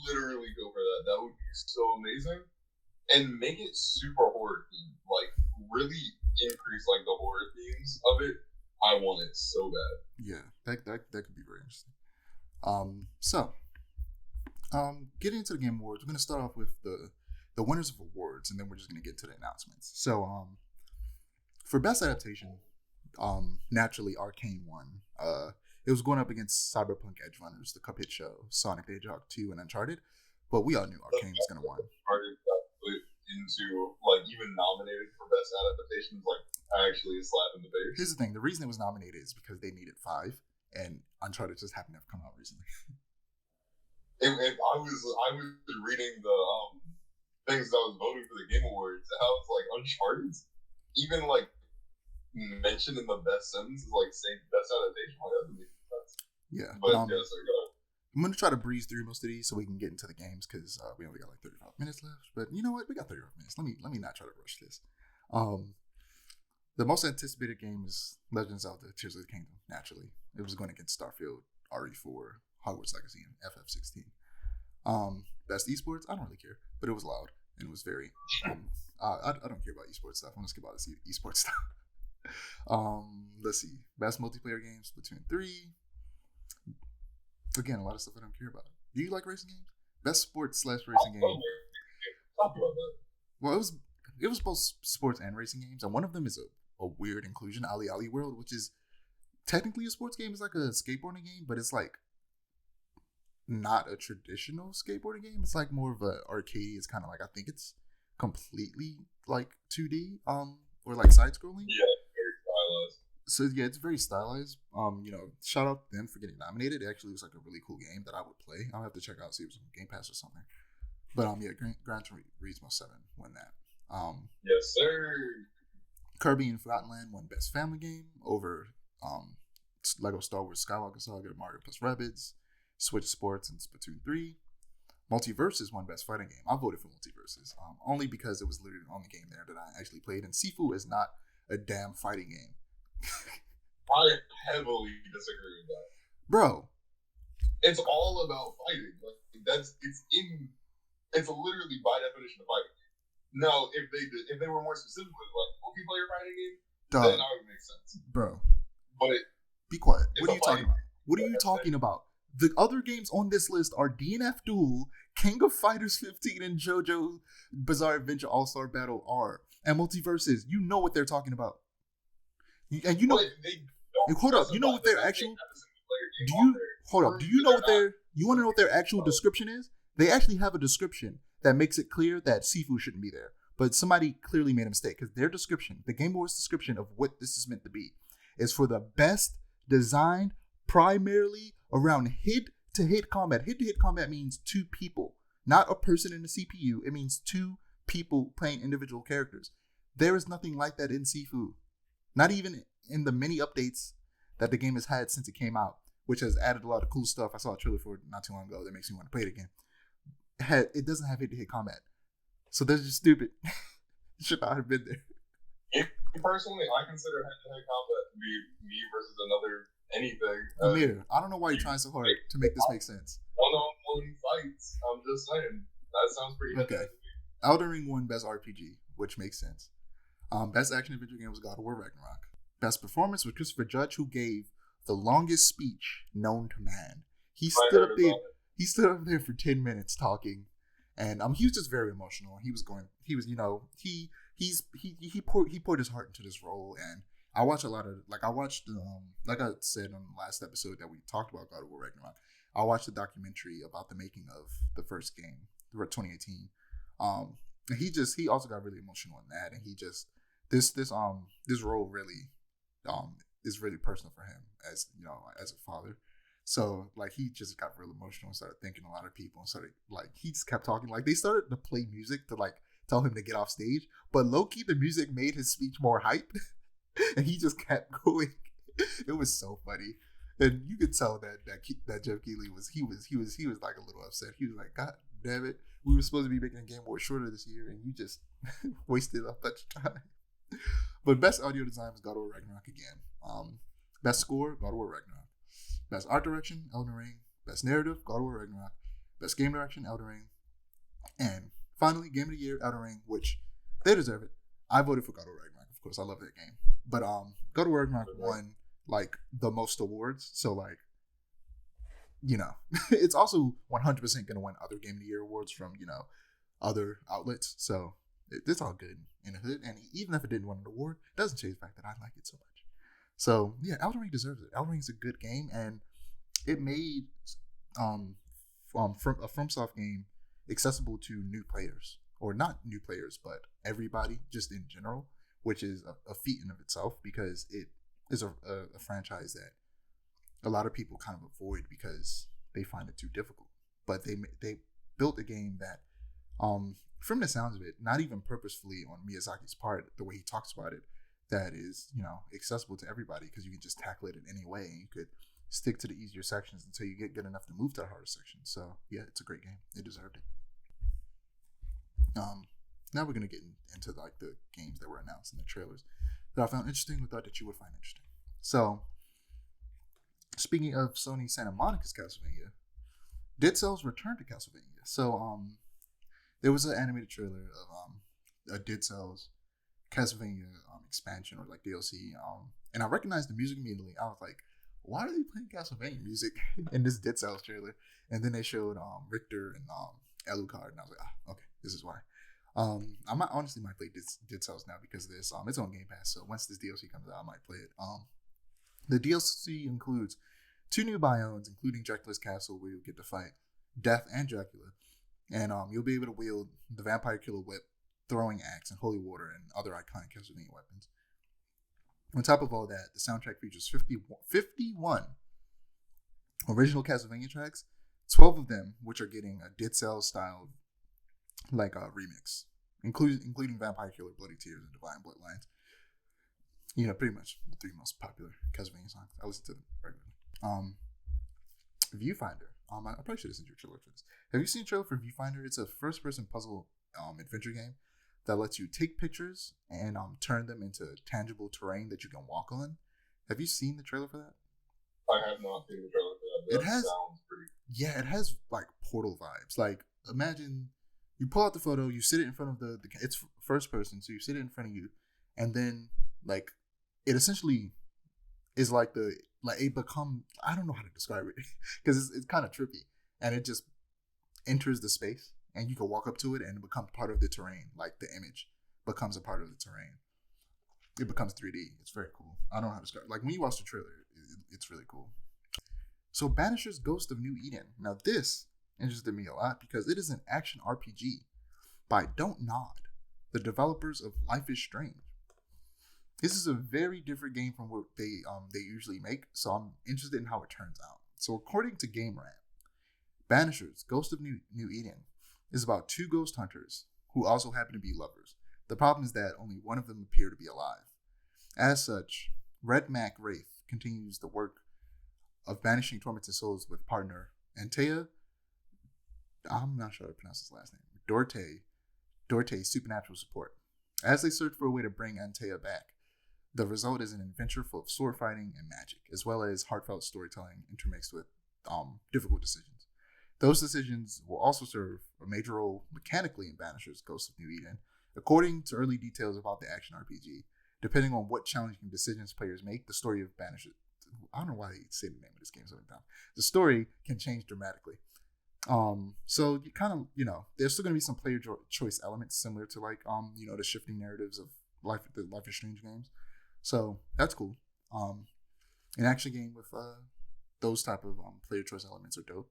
literally go for that. That would be so amazing, and make it super horror themed. Like, really increase like the horror themes of it. I want it so bad.
Yeah, that could be very interesting. Getting into the Game Awards, we're going to start off with the winners of awards, and then we're just going to get to the announcements. So, for Best Adaptation, naturally, Arcane won. It was going up against Cyberpunk Edgerunners, The Cuphead Show, Sonic the Hedgehog 2, and Uncharted, but we all knew Arcane was going to win.
Uncharted got put into, like, even nominated for Best Adaptation, like, actually a slap in the face.
Here's the thing, the reason it was nominated is because they needed 5. And Uncharted just happened to have come out recently.
And I was reading the things that I was voting for the Game Awards, and I was like, Uncharted, even like mentioned in the best sentence is like saying best adaptation. Like, that doesn't make sense.
Yeah,
But yes, I got it.
I'm gonna try to breeze through most of these so we can get into the games because we only got like 35 minutes left. But you know what? We got 35 minutes. Let me not try to rush this. The most anticipated game is Legend of Zelda: Tears of the Kingdom. Naturally, it was going against Starfield, RE4, Hogwarts Legacy, and FF16. Best esports, I don't really care, but it was loud and it was very. I don't care about esports stuff. I'm just care about the esports stuff. Let's see. Best multiplayer games: Splatoon 3. Again, a lot of stuff I don't care about. Do you like racing games? Best sports/racing game.
Talk about that.
Well, it was both sports and racing games, and one of them is a weird inclusion, Ali Ali World, which is technically a sports game. It's like a skateboarding game, but it's like not a traditional skateboarding game. It's like more of a arcade. It's kind of like, I think it's completely like 2D, or like side scrolling.
Yeah, very stylized.
So yeah, it's very stylized. Shout out to them for getting nominated. It actually looks like a really cool game that I would play. I'll have to check out, see if it's on Game Pass or something. But yeah, Gran Turismo 7 won that.
Yes, sir.
Kirby and Forgotten Land won Best Family Game over Lego Star Wars Skywalker Saga, Mario plus Rabbids, Switch Sports, and Splatoon 3. Multiverses won Best Fighting Game. I voted for Multiverses, only because it was literally the only game there that I actually played, and Sifu is not a damn fighting game.
I heavily disagree with that.
Bro.
It's all about fighting. Like, it's literally by definition a fighting game. Now, if they were more specifically like multiplayer fighting game, then that would make sense.
Bro.
But
be quiet. What are you talking about? What are you talking about? The other games on this list are DNF Duel, King of Fighters 15, and JoJo Bizarre Adventure All-Star Battle R. And Multiverses. You know what they're talking about. And you know, hold up. You know what their actual? Do you hold up? Do you know what their? You want to know what their actual description is? They actually have a description that makes it clear that Sifu shouldn't be there. But somebody clearly made a mistake because their description, the Game Awards description of what this is meant to be, is for the best designed primarily around hit-to-hit combat. Hit-to-hit combat means two people, not a person in the CPU. It means two people playing individual characters. There is nothing like that in Sifu. Not even in the many updates that the game has had since it came out, which has added a lot of cool stuff. I saw a trailer for it not too long ago that makes me want to play it again. It doesn't have hit-to-hit combat. So that's just stupid. It should not have been there.
Personally, I consider head-to-head combat to be me versus another anything.
Amir, I don't know why you're trying so hard to make this make sense.
One-on-one fights. I'm just saying. That sounds pretty good.
Okay. Elden Ring won Best RPG, which makes sense. Best Action Adventure Game was God of War Ragnarok. Best Performance was Christopher Judge, who gave the longest speech known to man. He stood up there for 10 minutes talking, and he was just very emotional. He poured his heart into this role, and I watched like I said on the last episode that we talked about God of War Ragnarok. I watched a documentary about the making of the first game, 2018. And he also got really emotional in that, and he just this role really is really personal for him as as a father. So like he just got real emotional and started thinking a lot of people and started like he just kept talking. Like they started to play music to like tell him to get off stage, but low-key the music made his speech more hype, and he just kept going. It was so funny, and you could tell that Jeff Keighley was like a little upset. He was like, God damn it, we were supposed to be making a game more shorter this year, and you just wasted a bunch of time. But best audio design was God of War Ragnarok again. Best score, God of War Ragnarok. Best art direction, Elden Ring. Best narrative, God of War Ragnarok. Best game direction, Elden Ring. And finally, Game of the Year, Elden Ring, which they deserve it. I voted for God of War Ragnarok, of course. I love that game. But God of War Ragnarok won like the most awards. So like, it's also 100% going to win other Game of the Year awards from, other outlets. So it's all good in the hood. And even if it didn't win an award, it doesn't change the fact that I like it so much. So yeah, Elden Ring deserves it. Elden Ring's a good game, and it made from a FromSoft game accessible to new players, or not new players, but everybody just in general, which is a feat in of itself because it is a franchise that a lot of people kind of avoid because they find it too difficult. But they built a game that, from the sounds of it, not even purposefully on Miyazaki's part, the way he talks about it, that is, accessible to everybody because you can just tackle it in any way, and you could stick to the easier sections until you get good enough to move to the harder sections. So yeah, it's a great game. It deserved it. Now we're gonna get into like the games that were announced in the trailers that I found interesting, or thought that you would find interesting. So, speaking of Sony Santa Monica's Castlevania, Dead Cells returned to Castlevania. So there was an animated trailer of a Dead Cells Castlevania expansion or like DLC, and I recognized the music immediately. I was like, why are they playing Castlevania music in this Dead Cells trailer? And then they showed Richter and Alucard, and I was like, okay, this is why. I might play Dead Cells now because of this. It's on Game Pass, so once this DLC comes out, I might play it. The DLC includes 2 new biomes, including Dracula's Castle, where you'll get to fight Death and Dracula, and you'll be able to wield the Vampire Killer Whip, throwing axe, and holy water, and other iconic Castlevania weapons. On top of all that, the soundtrack features 51 original Castlevania tracks, 12 of them which are getting a Dead Cells style like a remix, including Vampire Killer, Bloody Tears, and Divine Bloodlines. Pretty much the 3 most popular Castlevania songs. I listen to them regularly. Viewfinder. I probably should have sent you a trailer for this. Have you seen a trailer for Viewfinder? It's a first-person puzzle adventure game that lets you take pictures and turn them into tangible terrain that you can walk on. Have you seen the trailer for that?
I have not seen the trailer for that. Sounds pretty. Yeah,
it has like Portal vibes. Like, imagine you pull out the photo, you sit it in front of the it's first person, so you sit it in front of you, and then like it essentially is like it become, I don't know how to describe it because it's kind of trippy, and it just enters the space, and you can walk up to it and it becomes part of the terrain. Like the image becomes a part of the terrain. It becomes 3D. It's very cool. I don't know how to describe it. Like when you watch the trailer, it's really cool. So Banishers Ghost of New Eden. Now this interested me a lot because it is an action RPG by Don't Nod, the developers of Life is Strange. This is a very different game from what they usually make, so I'm interested in how it turns out. So according to GameRant, Banishers Ghost of New Eden is about 2 ghost hunters who also happen to be lovers. The problem is that only one of them appear to be alive. As such, Red Mac Wraith continues the work of banishing tormented souls with partner Antea, I'm not sure how to pronounce his last name, Dorte's supernatural support. As they search for a way to bring Antea back, the result is an adventure full of sword fighting and magic, as well as heartfelt storytelling intermixed with difficult decisions. Those decisions will also serve a major role mechanically in Banishers Ghost of New Eden. According to early details about the action RPG, depending on what challenging decisions players make, the story of Banishers, I don't know why they say the name of this game so many times, the story can change dramatically. So you kind of, there's still going to be some player choice elements similar to like, the shifting narratives of Life is Strange games. So that's cool. An action game with those type of player choice elements are dope.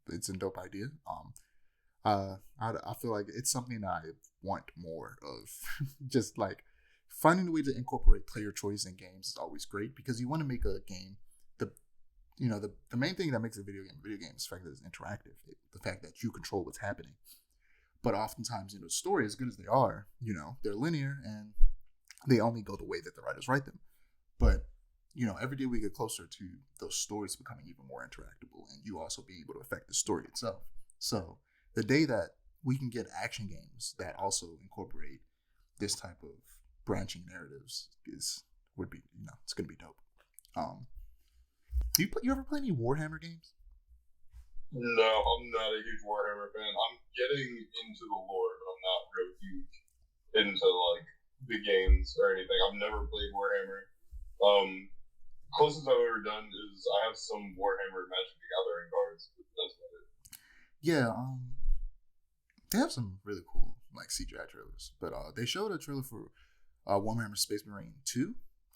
It's a dope idea. I feel like it's something that I want more of. Just like finding a way to incorporate player choice in games is always great because you want to make a game. The main thing that makes a video game is the fact that it's interactive. The fact that you control what's happening. But oftentimes, the story, as good as they are, they're linear and they only go the way that the writers write them. But, every day we get closer to those stories becoming even more interactable and you also being able to affect the story itself. So the day that we can get action games that also incorporate this type of branching narratives would be, it's going to be dope. You ever play any Warhammer games?
No, I'm not a huge Warhammer fan. I'm getting into the lore, but I'm not real huge into like the games or anything. I've never played Warhammer. Closest I've ever done is I have some Warhammer Magic the Gathering cards, but that's about it.
Yeah, they have some really cool like CGI trailers, but they showed a trailer for Warhammer Space Marine 2,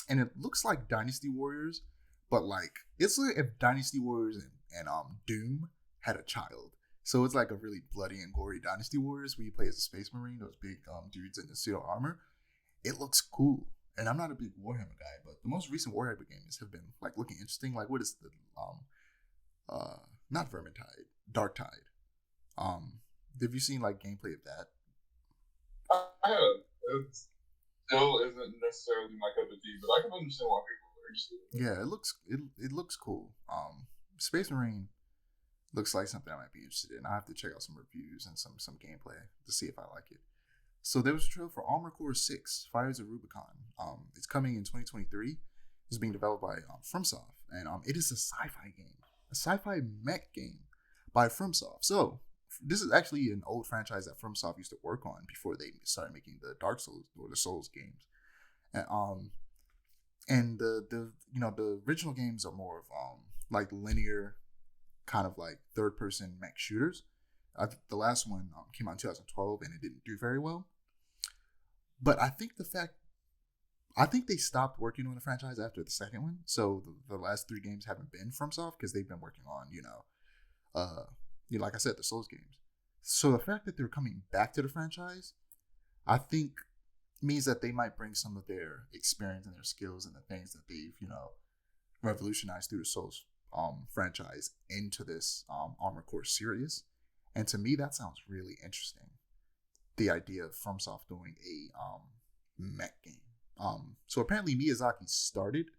and it looks like Dynasty Warriors, but like it's like if Dynasty Warriors and Doom had a child. So it's like a really bloody and gory Dynasty Warriors where you play as a Space Marine, those big dudes in the suit armor. It looks cool. And I'm not a big Warhammer guy, but the most recent Warhammer games have been like looking interesting. Like what is the not Vermintide, Darktide. Have you seen like gameplay of that?
I have. still isn't necessarily my cup of tea, but I can understand why people are interested in it.
Yeah, it looks cool. Space Marine looks like something I might be interested in. I have to check out some reviews and some gameplay to see if I like it. So there was a trailer for Armored Core 6: Fires of Rubicon. It's coming in 2023. It's being developed by FromSoft, and it is a sci-fi game, a sci-fi mech game by FromSoft. So this is actually an old franchise that FromSoft used to work on before they started making the Dark Souls or the Souls games. And the original games are more of like linear, kind of like third person mech shooters. The last one came out in 2012 and it didn't do very well. But I think they stopped working on the franchise after the second one. So the last 3 games haven't been FromSoft because they've been working on like I said, the Souls games. So the fact that they're coming back to the franchise, I think means that they might bring some of their experience and their skills and the things that they've revolutionized through the Souls franchise into this Armored Core series. And to me, that sounds really interesting. The idea of FromSoft doing a mech game. So apparently Miyazaki started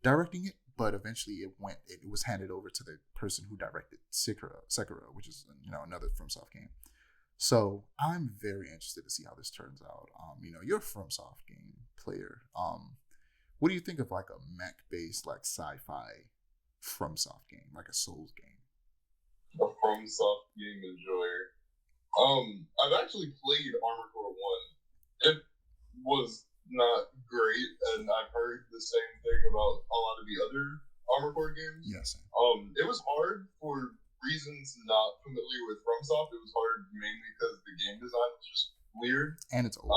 directing it, but eventually it was handed over to the person who directed Sekiro, which is another FromSoft game. So I'm very interested to see how this turns out. You're a FromSoft game player. What do you think of like a mech-based like sci-fi FromSoft game, like a Souls game?
A FromSoft game enjoyer. I've actually played Armored Core 1. It was not great, and I've heard the same thing about a lot of the other Armored Core games.
Yes.
It was hard for reasons not familiar with FromSoft. It was hard mainly because the game design was just weird.
And it's old.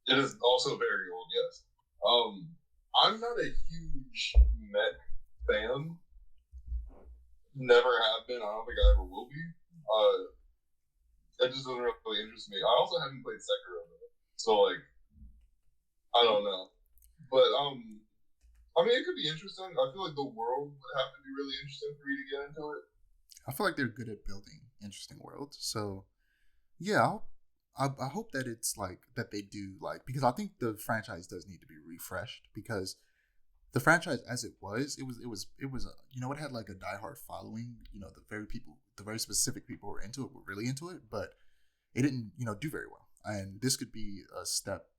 It is also very old, yes. I'm not a huge mech fan. Never have been. I don't think I ever will be. It just doesn't really interest me. I also haven't played Sekiro though, so like, I don't know. But I mean, it could be interesting. I feel like the world would have to be really interesting for me to get into it.
I feel like they're good at building interesting worlds. So yeah, I hope that it's like that they do like, because I think the franchise does need to be refreshed, because the franchise as it was it had like a diehard following. The very specific people who were into it were really into it, but it didn't do very well. And this could be a step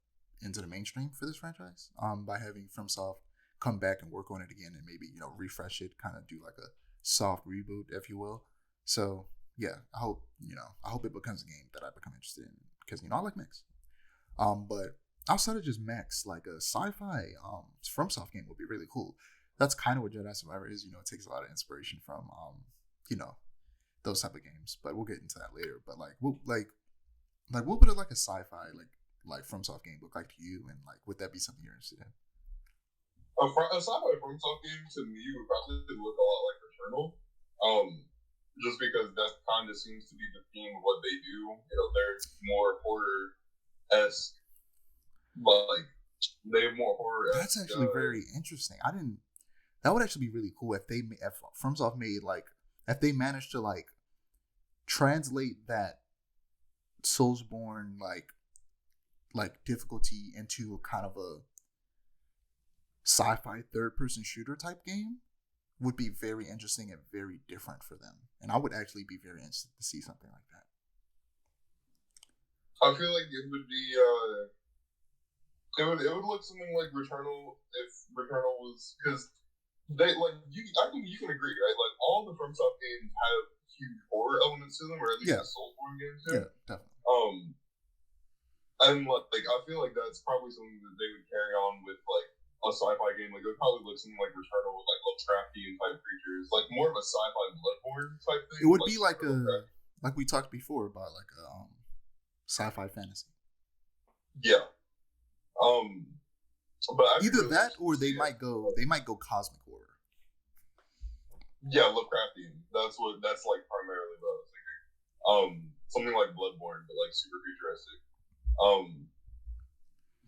into the mainstream for this franchise by having FromSoft come back and work on it again and maybe refresh it, kind of do like a soft reboot, if you will. So yeah, I hope it becomes a game that I become interested in, because I like mechs. But outside of just mechs, like a sci-fi FromSoft game would be really cool. That's kind of what Jedi Survivor is. It takes a lot of inspiration from those type of games. But we'll get into that later. But what would a sci-fi like FromSoft game look like to you? And would that be something you're interested in?
A sci-fi FromSoft game to me would probably look a lot like Returnal. Just because that kind of seems to be the theme of what they do. They're more horror-esque. But they have more horror.
That's actually very interesting. That would actually be really cool if FromSoft made if they managed to translate that Soulsborne difficulty into a kind of a sci-fi third-person shooter type game. Would be very interesting and very different for them. And I would actually be very interested to see something like that.
I feel like it would be it would look something like Returnal if Returnal was, because they I think you can agree, right? All the FromSoft games have huge horror elements to them, or at least the Soulsborne games do.
Yeah, definitely.
And I feel like that's probably something that they would carry on with a sci-fi game. It would probably look something like Returnal with Lovecraftian type creatures, more of a sci-fi Bloodborne type thing.
It would be like we talked before about a sci-fi fantasy.
Yeah. But
either that or they might go cosmic horror.
Yeah, Lovecraftian. That's primarily what I was thinking. Something like Bloodborne, but super futuristic.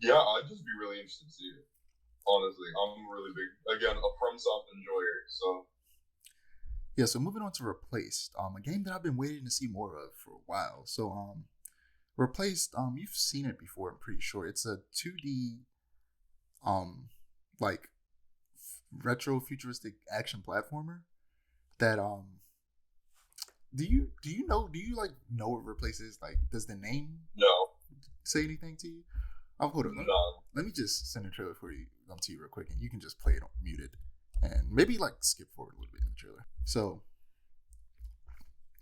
Yeah, I'd just be really interested to see it. Honestly, I'm really big, again, a FromSoft enjoyer, so.
Yeah, so moving on to Replaced, a game that I've been waiting to see more of for a while. So, replaced. You've seen it before. I'm pretty sure it's a 2D, like retro futuristic action platformer that do you know what replaces? Like, does the name
No.
say anything to you? Hold on.
No.
Let me just send a trailer for you to you real quick, and you can just play it on muted, and maybe like skip forward a little bit in the trailer. So,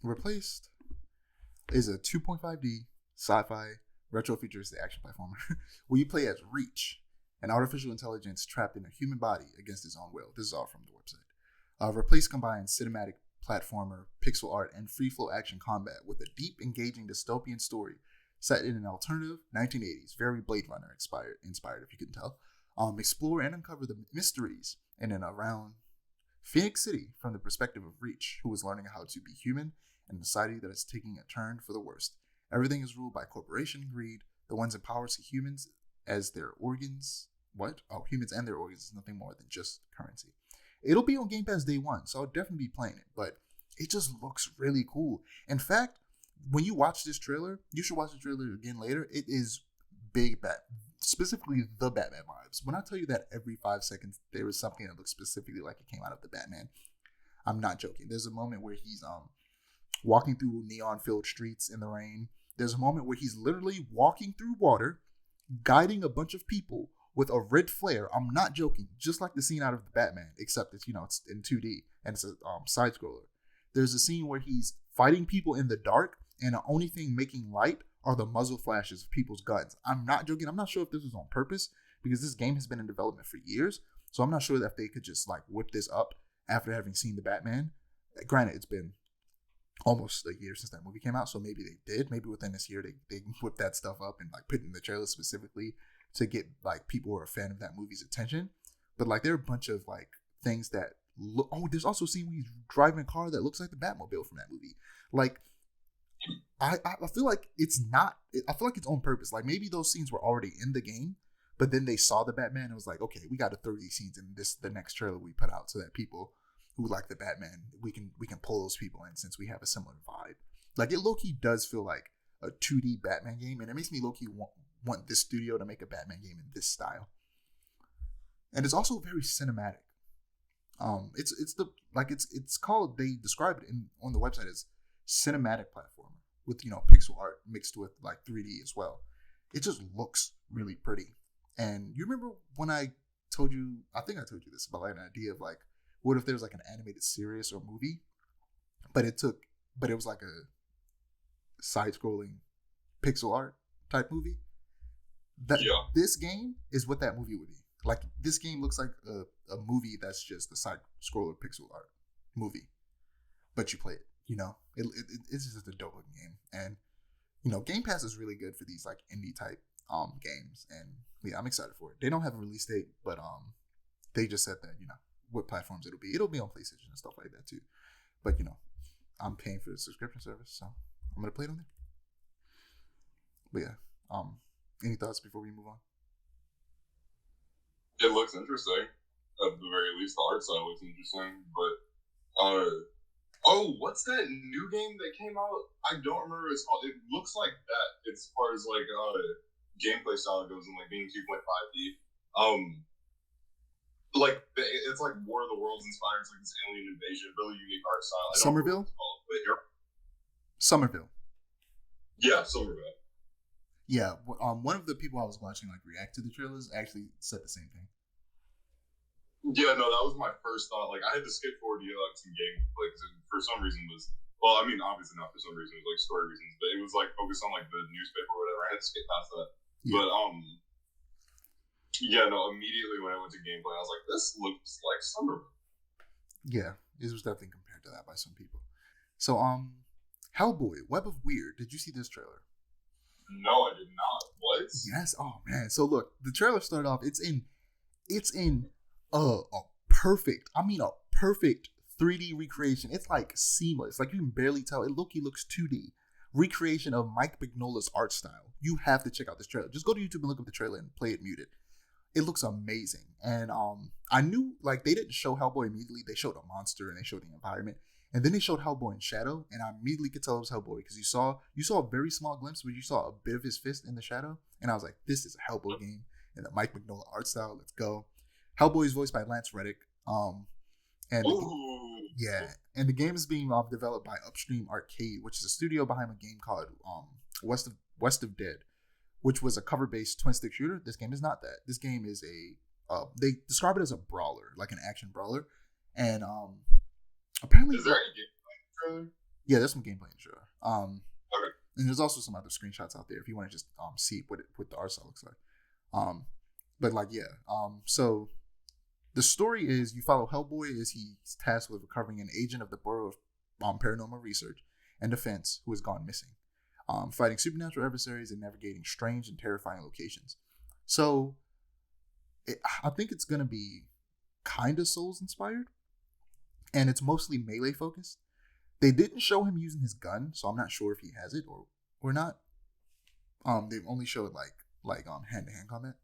Replaced is a 2.5D sci-fi retro futuristic action platformer where you play as Reach, an artificial intelligence trapped in a human body against its own will. This is all from the website. Replace combines cinematic platformer, pixel art, and free-flow action combat with a deep, engaging dystopian story set in an alternative 1980s, very Blade Runner inspired if you couldn't tell. Explore and uncover the mysteries in and around Phoenix City from the perspective of Reach, who is learning how to be human in a society that is taking a turn for the worst. Everything is ruled by corporation and greed. The ones in power see humans as their organs. What? Oh, humans and their organs is nothing more than just currency. It'll be on Game Pass day one, so I'll definitely be playing it, but it just looks really cool. In fact, when you watch this trailer, you should watch the trailer again later. It is big specifically the Batman vibes. When I tell you that every 5 seconds there is something that looks specifically like it came out of the Batman, I'm not joking. There's a moment where he's walking through neon-filled streets in the rain. There's a moment where he's literally walking through water, guiding a bunch of people with a red flare. I'm not joking. Just like the scene out of the Batman, except it's it's in 2D and it's a side scroller. There's a scene where he's fighting people in the dark, and the only thing making light are the muzzle flashes of people's guns. I'm not joking. I'm not sure if this was on purpose because this game has been in development for years. So I'm not sure that they could just like whip this up after having seen the Batman. Granted, it's been almost a year since that movie came out, so maybe they did. Maybe within this year they whipped that stuff up and like put it in the trailer specifically to get like people who are a fan of that movie's attention. But like there are a bunch of like things that look. Oh, there's also a scene where he's driving a car that looks like the Batmobile from that movie. Like I feel like it's not. I feel like it's on purpose. Like maybe those scenes were already in the game, but then they saw the Batman and was like, okay, we got to throw these scenes in the next trailer we put out so that people who like the Batman, we can pull those people in since we have a similar vibe. Like it low-key does feel like a 2D Batman game, and it makes me low-key want this studio to make a Batman game in this style. And it's also very cinematic. It's called, they describe it on the website as cinematic platformer with pixel art mixed with like 3D as well. It just looks really pretty. And you remember when I told you, I think I told you this about like an idea of like, what if there's like an animated series or movie, but it was like a side-scrolling pixel art type movie. This game is what that movie would be. Like this game looks like a movie that's just a side-scroller pixel art movie, but you play it. It's just a dope looking game, and Game Pass is really good for these like indie type games, and yeah, I'm excited for it. They don't have a release date, but they just said that what platforms it'll be. It'll be on PlayStation and stuff like that too. But I'm paying for the subscription service, so I'm gonna play it on there. But yeah, any thoughts before we move on?
It looks interesting. At the very least, the art style looks interesting. But what's that new game that came out? I don't remember what it's called. It looks like that as far as like gameplay style goes, and like being 2.5D. Like it's like War of the Worlds inspired. It's like this alien invasion, really unique art style.
Somerville. Somerville.
Yeah, Somerville.
Yeah, one of the people I was watching like react to the trailers actually said the same thing.
Yeah, no, that was my first thought. Like I had to skip forward to like some game, like for some reason obviously not for some reason, it was like story reasons, but it was like focused on like the newspaper or whatever. I had to skip past that. Yeah. But yeah, no, immediately when I went to gameplay, I was like, this looks like Somerville.
Yeah, it was definitely compared to that by some people. So, Hellboy, Web of Wyrd. Did you see this trailer?
No, I did not. What?
Yes. Oh man. So look, the trailer started off. It's in a perfect 3D recreation. It's like seamless. Like you can barely tell. It looks 2D recreation of Mike Mignola's art style. You have to check out this trailer. Just go to YouTube and look up the trailer and play it muted. It looks amazing. And I knew like they didn't show Hellboy immediately. They showed a monster and they showed the environment. And then they showed Hellboy in shadow, and I immediately could tell it was Hellboy because you saw a very small glimpse, but you saw a bit of his fist in the shadow, and I was like, this is a Hellboy game and the Mike Mignola art style. Let's go. Hellboy is voiced by Lance Reddick. And and the game is being developed by Upstream Arcade, which is a studio behind a game called West of Dead, which was a cover-based twin-stick shooter. This game is not that. This game is they describe it as a brawler, like an action brawler, and apparently,
is there any gameplay trailer?
Yeah, there's some gameplay in the trailer.
Okay.
And there's also some other screenshots out there if you want to just see what the art style looks like. But like so the story is you follow Hellboy as he's tasked with recovering an agent of the Bureau of Paranormal Research and Defense who has gone missing, fighting supernatural adversaries and navigating strange and terrifying locations. So I think it's gonna be kind of Souls inspired, and it's mostly melee focused. They didn't show him using his gun, so I'm not sure if he has it or not. They've only showed like hand to hand combat.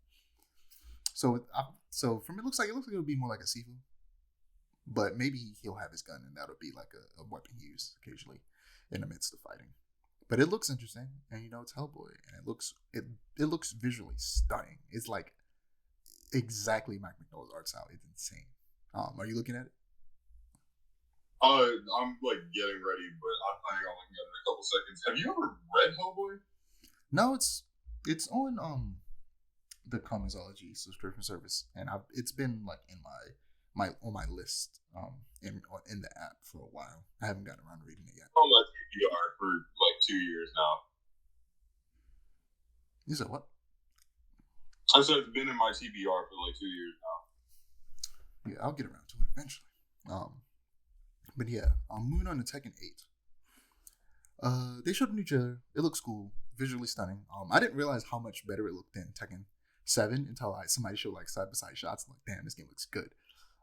So from it looks like it'll be more like a Sifu, but maybe he'll have his gun and that'll be like a weapon he uses occasionally in the midst of fighting. But it looks interesting, and it's Hellboy, and it looks visually stunning. It's like exactly Mike Mignola's art style. It's insane. Are you looking at it?
I'm like getting ready, but I'm planning on looking at it in a couple seconds. Have you ever read Hellboy?
No, it's on the Comixology subscription service, and it's been like in on my list in the app for a while. I haven't gotten around to reading it yet.
On my TBR for like 2 years now.
You said what?
I said it's been in my TBR for like 2 years now.
Yeah, I'll get around to it eventually. But yeah, moving on to Tekken 8. They showed a new trailer. It looks cool, visually stunning. I didn't realize how much better it looked than Tekken 7 until somebody showed like side by side shots. I'm like, damn, this game looks good.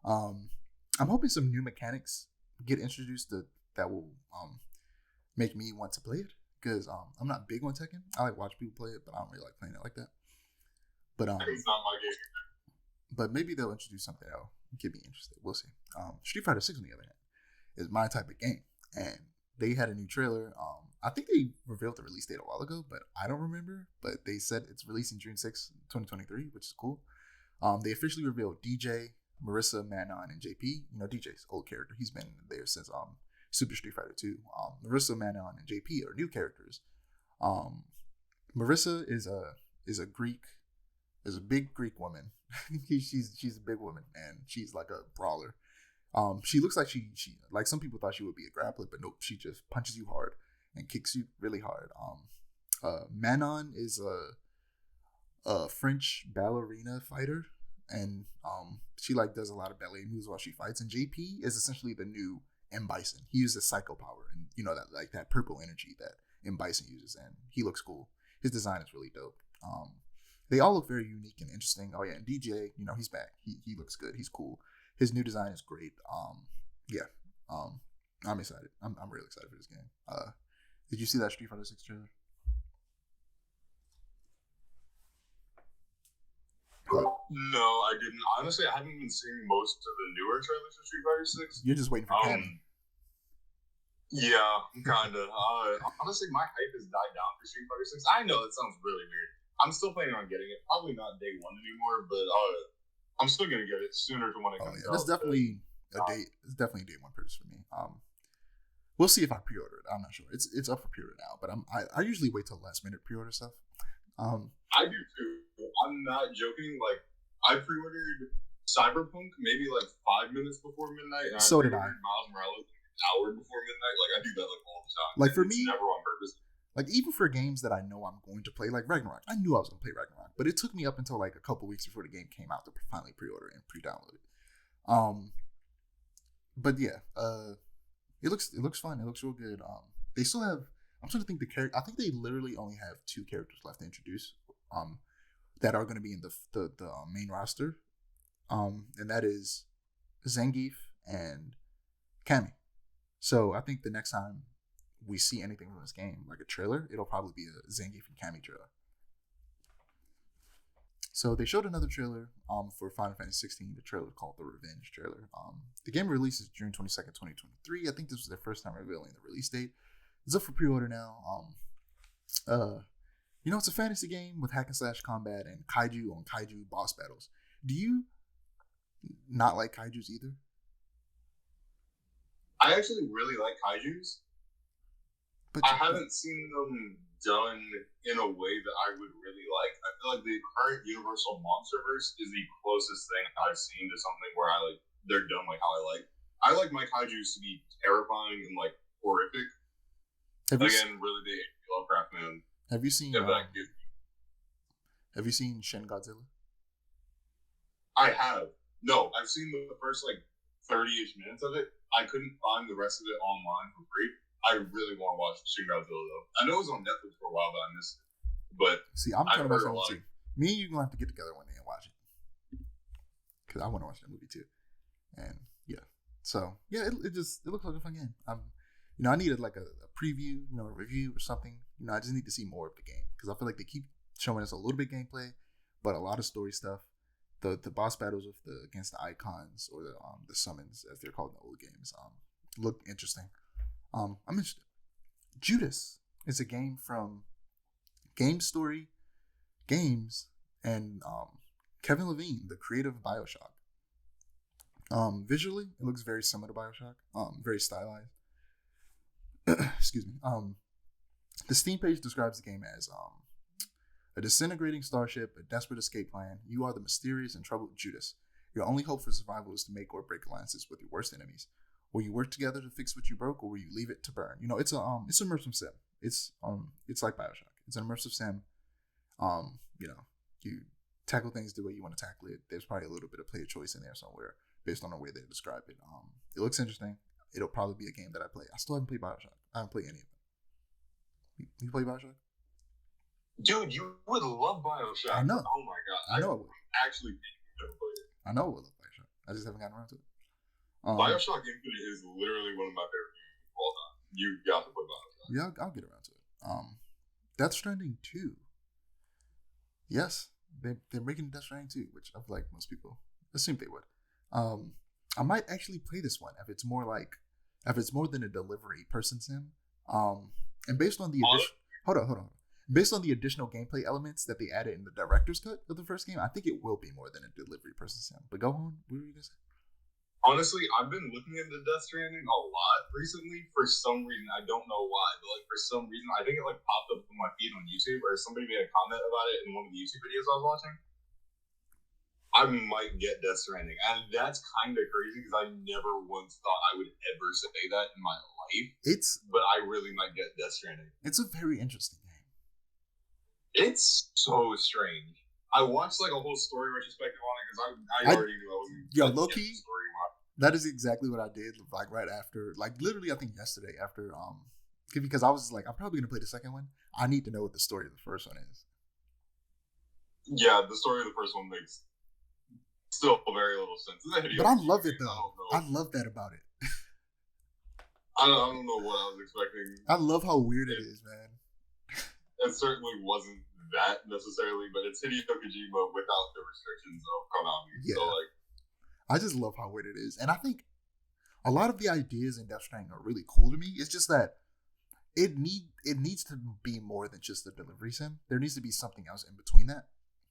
I'm hoping some new mechanics get introduced that will make me want to play it, because I'm not big on Tekken. I like watch people play it, but I don't really like playing it like that. But
it's not my game.
But maybe they'll introduce something that'll get me interested. We'll see. Street Fighter 6 on the other hand is my type of game, and they had a new trailer. I think they revealed the release date a while ago, but I don't remember. But they said it's releasing June 6, 2023, which is cool. They officially revealed DJ, Marissa, Manon, and JP. DJ's old character. He's been there since Super Street Fighter 2. Marissa, Manon, and JP are new characters. Marissa is a big Greek woman. she's a big woman, and she's like a brawler. She looks like she like some people thought she would be a grappler, but nope, she just punches you hard and kicks you really hard. Manon is a French ballerina fighter, and she like does a lot of ballet moves while she fights. And JP is essentially the new M. Bison. He uses psycho power, and that like that purple energy that M. Bison uses, and he looks cool. His design is really dope. They all look very unique and interesting. Oh yeah, and DJ, he's back. He looks good. He's cool. His new design is great. I'm excited. I'm really excited for this game. Did you see that Street Fighter 6 trailer?
No, I didn't. Honestly, I haven't been seeing most of the newer trailers for Street Fighter 6.
You're just waiting for Cammy.
Yeah, kind of. Honestly, my hype has died down for Street Fighter 6. I know it sounds really weird. I'm still planning on getting it. Probably not day one anymore, but I'm still gonna get it sooner to when it comes out.
That's definitely a day. It's definitely a day one purchase for me. We'll see if I pre-order it. I'm not sure. It's up for pre-order now, but I usually wait till last minute pre-order stuff.
I do too. I'm not joking. Like, I pre-ordered Cyberpunk maybe like 5 minutes before midnight. And
so did I.
Miles Morales like an hour before midnight. Like, I do that like all the time.
Like for me,
never on purpose.
Like even for games that I know I'm going to play, like Ragnarok, I knew I was going to play Ragnarok, but it took me up until like a couple weeks before the game came out to finally pre-order and pre-download it. But yeah, it looks fun. It looks real good. They still have. I'm trying to think the character. I think they literally only have 2 characters left to introduce. That are going to be in the main roster. And that is Zangief and Cammy. So I think the next time we see anything from this game, like a trailer, it'll probably be a Zangief and Cammy trailer. So they showed another trailer for Final Fantasy 16. The trailer called the Revenge trailer. The game releases June 22nd, 2023. I think this was their first time revealing the release date. It's up for pre-order now. It's a fantasy game with hack and slash combat and kaiju on kaiju boss battles. Do you not like kaijus either?
I actually really like kaijus. But I haven't seen them done in a way that I would really like. I feel like the current Universal Monsterverse is the closest thing I've seen to something where they're done like how I like. I like my kaijus to be terrifying and like horrific. Really big Lovecraft man.
Have you seen Shin Godzilla?
I have. No, I've seen the first 30-ish minutes of it. I couldn't find the rest of it online for free. I really want to watch Shin Godzilla though. I know it was on Netflix for a while, but I missed it. But
see, I'm trying to watch that too. Me and you gonna have to get together one day and watch it because I want to watch that movie too. And yeah, so yeah, it looks like a fun game. I needed like a preview, a review or something. I just need to see more of the game because I feel like they keep showing us a little bit gameplay, but a lot of story stuff. The boss battles against the icons or the summons as they're called in the old games look interesting. I'm interested. Judas is a game from Game Story Games and Kevin Levine, the creator of Bioshock. Visually, it looks very similar to Bioshock. Very stylized. Excuse me. The Steam page describes the game as a disintegrating starship, a desperate escape plan. You are the mysterious and troubled Judas. Your only hope for survival is to make or break alliances with your worst enemies. Will you work together to fix what you broke, or will you leave it to burn? It's an immersive sim. It's like Bioshock. It's an immersive sim. You tackle things the way you want to tackle it. There's probably a little bit of player choice in there somewhere based on the way they describe it. It looks interesting. It'll probably be a game that I play. I still haven't played Bioshock. I haven't played any of them. You play Bioshock?
Dude, you would love Bioshock.
I know.
Oh my god.
I know I would.
Actually never played it.
I know I would love Bioshock. I just haven't gotten around to it.
Bioshock Infinite is literally one of my favorite games of all time. You got to play Bioshock.
Yeah, I'll get around to it. Death Stranding 2. Yes, they're making Death Stranding 2, which I feel like most people assume they would. I might actually play this one if it's more than a delivery person sim. And based on the hold on. Based on the additional gameplay elements that they added in the director's cut of the first game, I think it will be more than a delivery person sim. But go on, what were you gonna say?
Honestly, I've been looking into Death Stranding a lot recently. For some reason, I don't know why, but for some reason, I think it popped up on my feed on YouTube, or somebody made a comment about it in one of the YouTube videos I was watching. I might get Death Stranding, and that's kind of crazy because I never once thought I would ever say that in my life. But I really might get Death Stranding.
It's a very interesting game.
It's so strange. I watched a whole story retrospective on it because I already knew I wasn't.
Yo, low key. That is exactly what I did. Right after, literally, I think yesterday after, because I was I'm probably gonna play the second one. I need to know what the story of the first one is.
Yeah, the story of the first one makes still very little sense.
But I love it though. I love that about it.
I don't know what I was expecting.
I love how weird it is, man.
It certainly wasn't that necessarily, but it's Hideo Kojima without the restrictions of Konami.
Yeah.
So
I just love how weird it is. And I think a lot of the ideas in Death Stranding are really cool to me. It's just that it needs to be more than just a delivery sim. There needs to be something else in between that.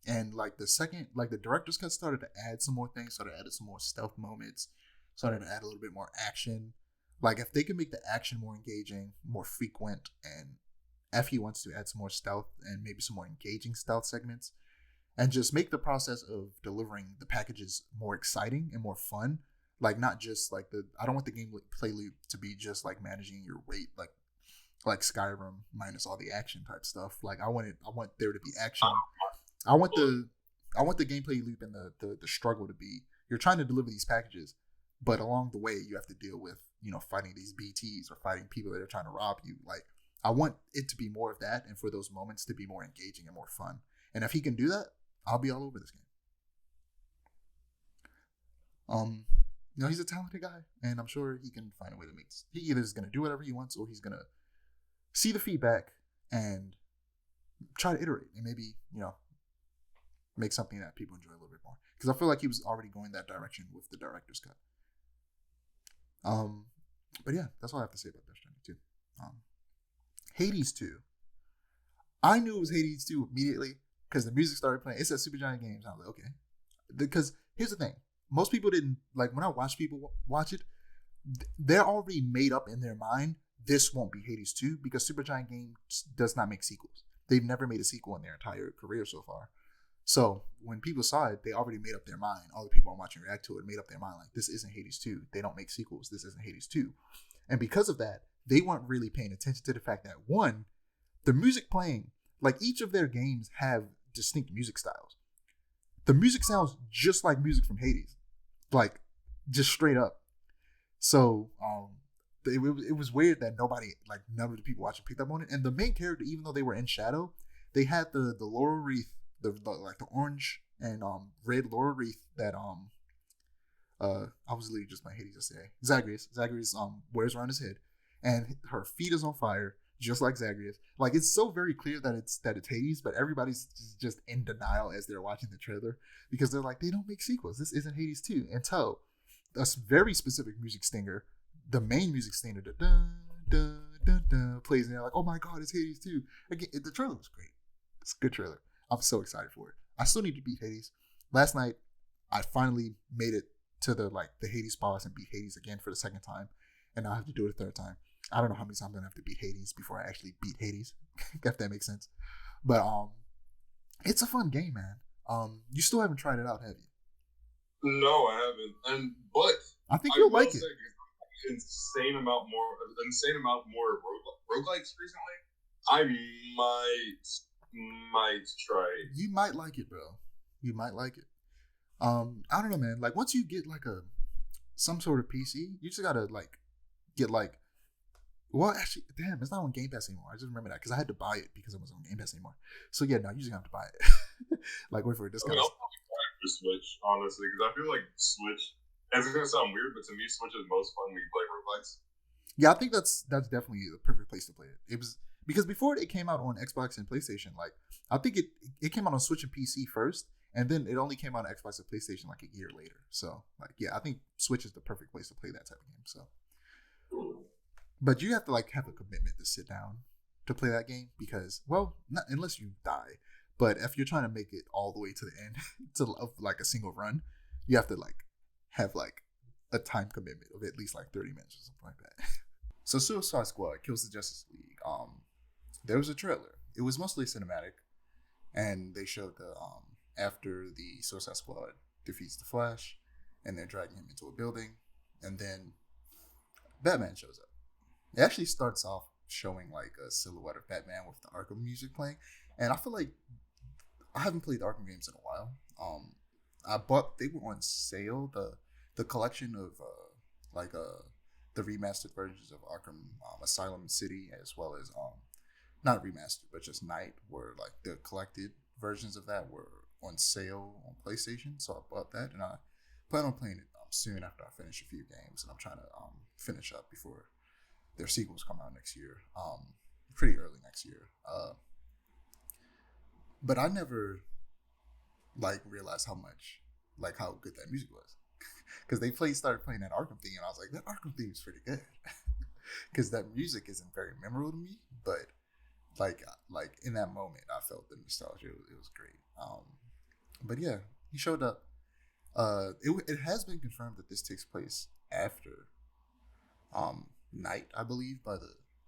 And the director's cut started to add some more things, started to add some more stealth moments, started to add a little bit more action. If they can make the action more engaging, more frequent, and if he wants to add some more stealth and maybe some more engaging stealth segments, and just make the process of delivering the packages more exciting and more fun. Not just I don't want the gameplay loop to be just managing your weight, like Skyrim minus all the action type stuff. I want there to be action. I want the gameplay loop and the struggle to be, you're trying to deliver these packages, but along the way you have to deal with, fighting these BTs or fighting people that are trying to rob you. I want it to be more of that, and for those moments to be more engaging and more fun. And if he can do that, I'll be all over this game. He's a talented guy, and I'm sure he can find a way to make this. He either is going to do whatever he wants, or he's going to see the feedback and try to iterate, and maybe, make something that people enjoy a little bit more. Because I feel like he was already going that direction with the director's cut. But yeah, that's all I have to say about Death Stranding 2. Hades 2. I knew it was Hades 2 immediately because the music started playing. It said Supergiant Games. I was like, okay. Because here's the thing. Most people didn't, like, when I watch people watch it, they're already made up in their mind, this won't be Hades 2 because Supergiant Games does not make sequels. They've never made a sequel in their entire career so far. So when people saw it, they already made up their mind. All the people I'm watching react to it made up their mind, like, this isn't Hades 2. They don't make sequels. This isn't Hades 2. And because of that, they weren't really paying attention to the fact that, one, the music playing, like, each of their games have distinct music styles. The music sounds just like music from Hades. Like, just straight up. So, it was weird that none of the people watching picked up on it. And the main character, even though they were in shadow, they had the laurel wreath, the orange and red laurel wreath that I was literally just playing Hades yesterday. Zagreus wears around his head, and her feet is on fire, just like Zagreus. Like, it's so very clear that it's Hades, but everybody's just in denial as they're watching the trailer because they're like, they don't make sequels. This isn't Hades 2 until a very specific music stinger, the main music stinger, the dun dun dun dun, plays, and they're like, oh my god, it's Hades 2. Again, the trailer was great. It's a good trailer. I'm so excited for it. I still need to beat Hades. Last night, I finally made it to the Hades boss and beat Hades again for the second time, and now I have to do it a third time. I don't know how many times I'm gonna have to beat Hades before I actually beat Hades, if that makes sense. But it's a fun game, man. You still haven't tried it out, have you?
No, I haven't. But
I think you'll like it.
Insane amount more roguelikes recently. I might try it.
You might like it, bro. You might like it. I don't know, man. Like, once you get some sort of PC, you just gotta get well, actually, damn, it's not on Game Pass anymore. I just remember that because I had to buy it because it wasn't on Game Pass anymore. So yeah, no, you just have to buy it. Wait for a discount.
I'll probably buy it for Switch, honestly, because I feel like Switch. And it's gonna sound weird, but to me, Switch is most fun when you play roguelikes.
Yeah, I think that's definitely the perfect place to play it. It was because before it came out on Xbox and PlayStation, I think it came out on Switch and PC first, and then it only came out on Xbox and PlayStation a year later. So yeah, I think Switch is the perfect place to play that type of game. So, but you have to have a commitment to sit down to play that game because, well, not unless you die. But if you're trying to make it all the way to the end to a single run, you have to have a time commitment of at least 30 minutes or something like that. So Suicide Squad Kills the Justice League. There was a trailer. It was mostly cinematic, and they showed the after the Suicide Squad defeats the Flash, and they're dragging him into a building, and then Batman shows up. It actually starts off showing a silhouette of Batman with the Arkham music playing, and I feel like I haven't played the Arkham games in a while. They were on sale, the collection of the remastered versions of Arkham Asylum City, as well as not remastered but just Night, were the collected versions of that were on sale on PlayStation. So I bought that, and I plan on playing it soon after I finish a few games, and I'm trying to finish up before their sequels come out next year, pretty early next year. But I never realized how good that music was, because they started playing that Arkham theme, and I was like, that Arkham theme is pretty good, because that music isn't very memorable to me, but in that moment, I felt the nostalgia. It was great. But yeah, he showed up. It has been confirmed that this takes place after Night, I believe, by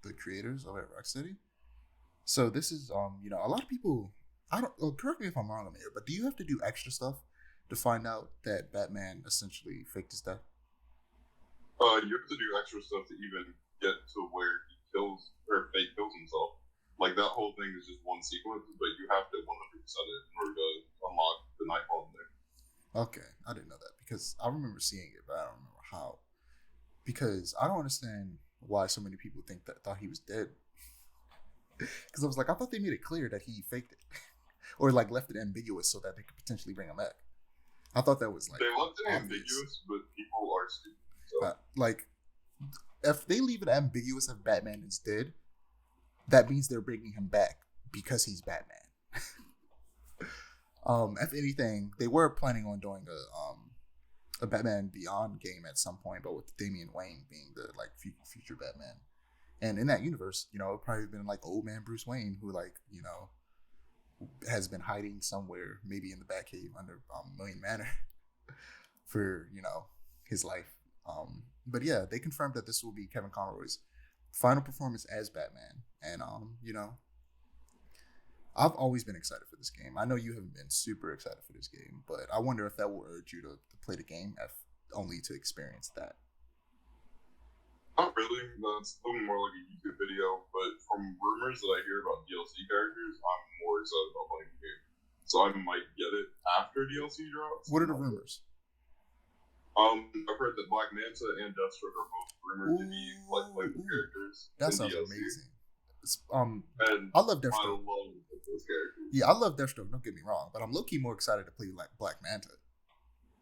the creators over at Rocksteady. So this is a lot of people. Correct me if I'm wrong, Amir, but do you have to do extra stuff to find out that Batman essentially faked his death?
You have to do extra stuff to even get to where he fake kills himself. That whole thing is just one sequence, but you have to 100% it in order to unlock the Nightfall in there.
Okay, I didn't know that because I remember seeing it, but I don't remember how. Because I don't understand why so many people thought he was dead. Because I was like, I thought they made it clear that he faked it, or left it ambiguous so that they could potentially bring him back. I thought that was
they left it ambiguous, but people are stupid. So.
If they leave it ambiguous if Batman is dead, that means they're bringing him back because he's Batman. If anything, they were planning on doing a Batman Beyond game at some point, but with Damian Wayne being the like future Batman. And in that universe, you know, it probably been like old man Bruce Wayne who like, you know, has been hiding somewhere, maybe in the Batcave under Million Manor for, you know, his life. But yeah, they confirmed that this will be Kevin Conroy's final performance as Batman. And you know, I've always been excited for this game. I know you haven't been super excited for this game, but I wonder if that will urge you to play the game only to experience that.
Not really. That's looking more like a YouTube video, but from rumors that I hear about DLC characters, I'm more excited about playing the game. So I might get it after DLC drops.
What are the rumors?
I've heard that Black Manta and Deathstroke are both rumored to be like playable characters.
That sounds amazing.
And
I love Deathstroke.
I love those characters.
Yeah, I love Deathstroke. Don't get me wrong, but I'm low key more excited to play like Black Manta.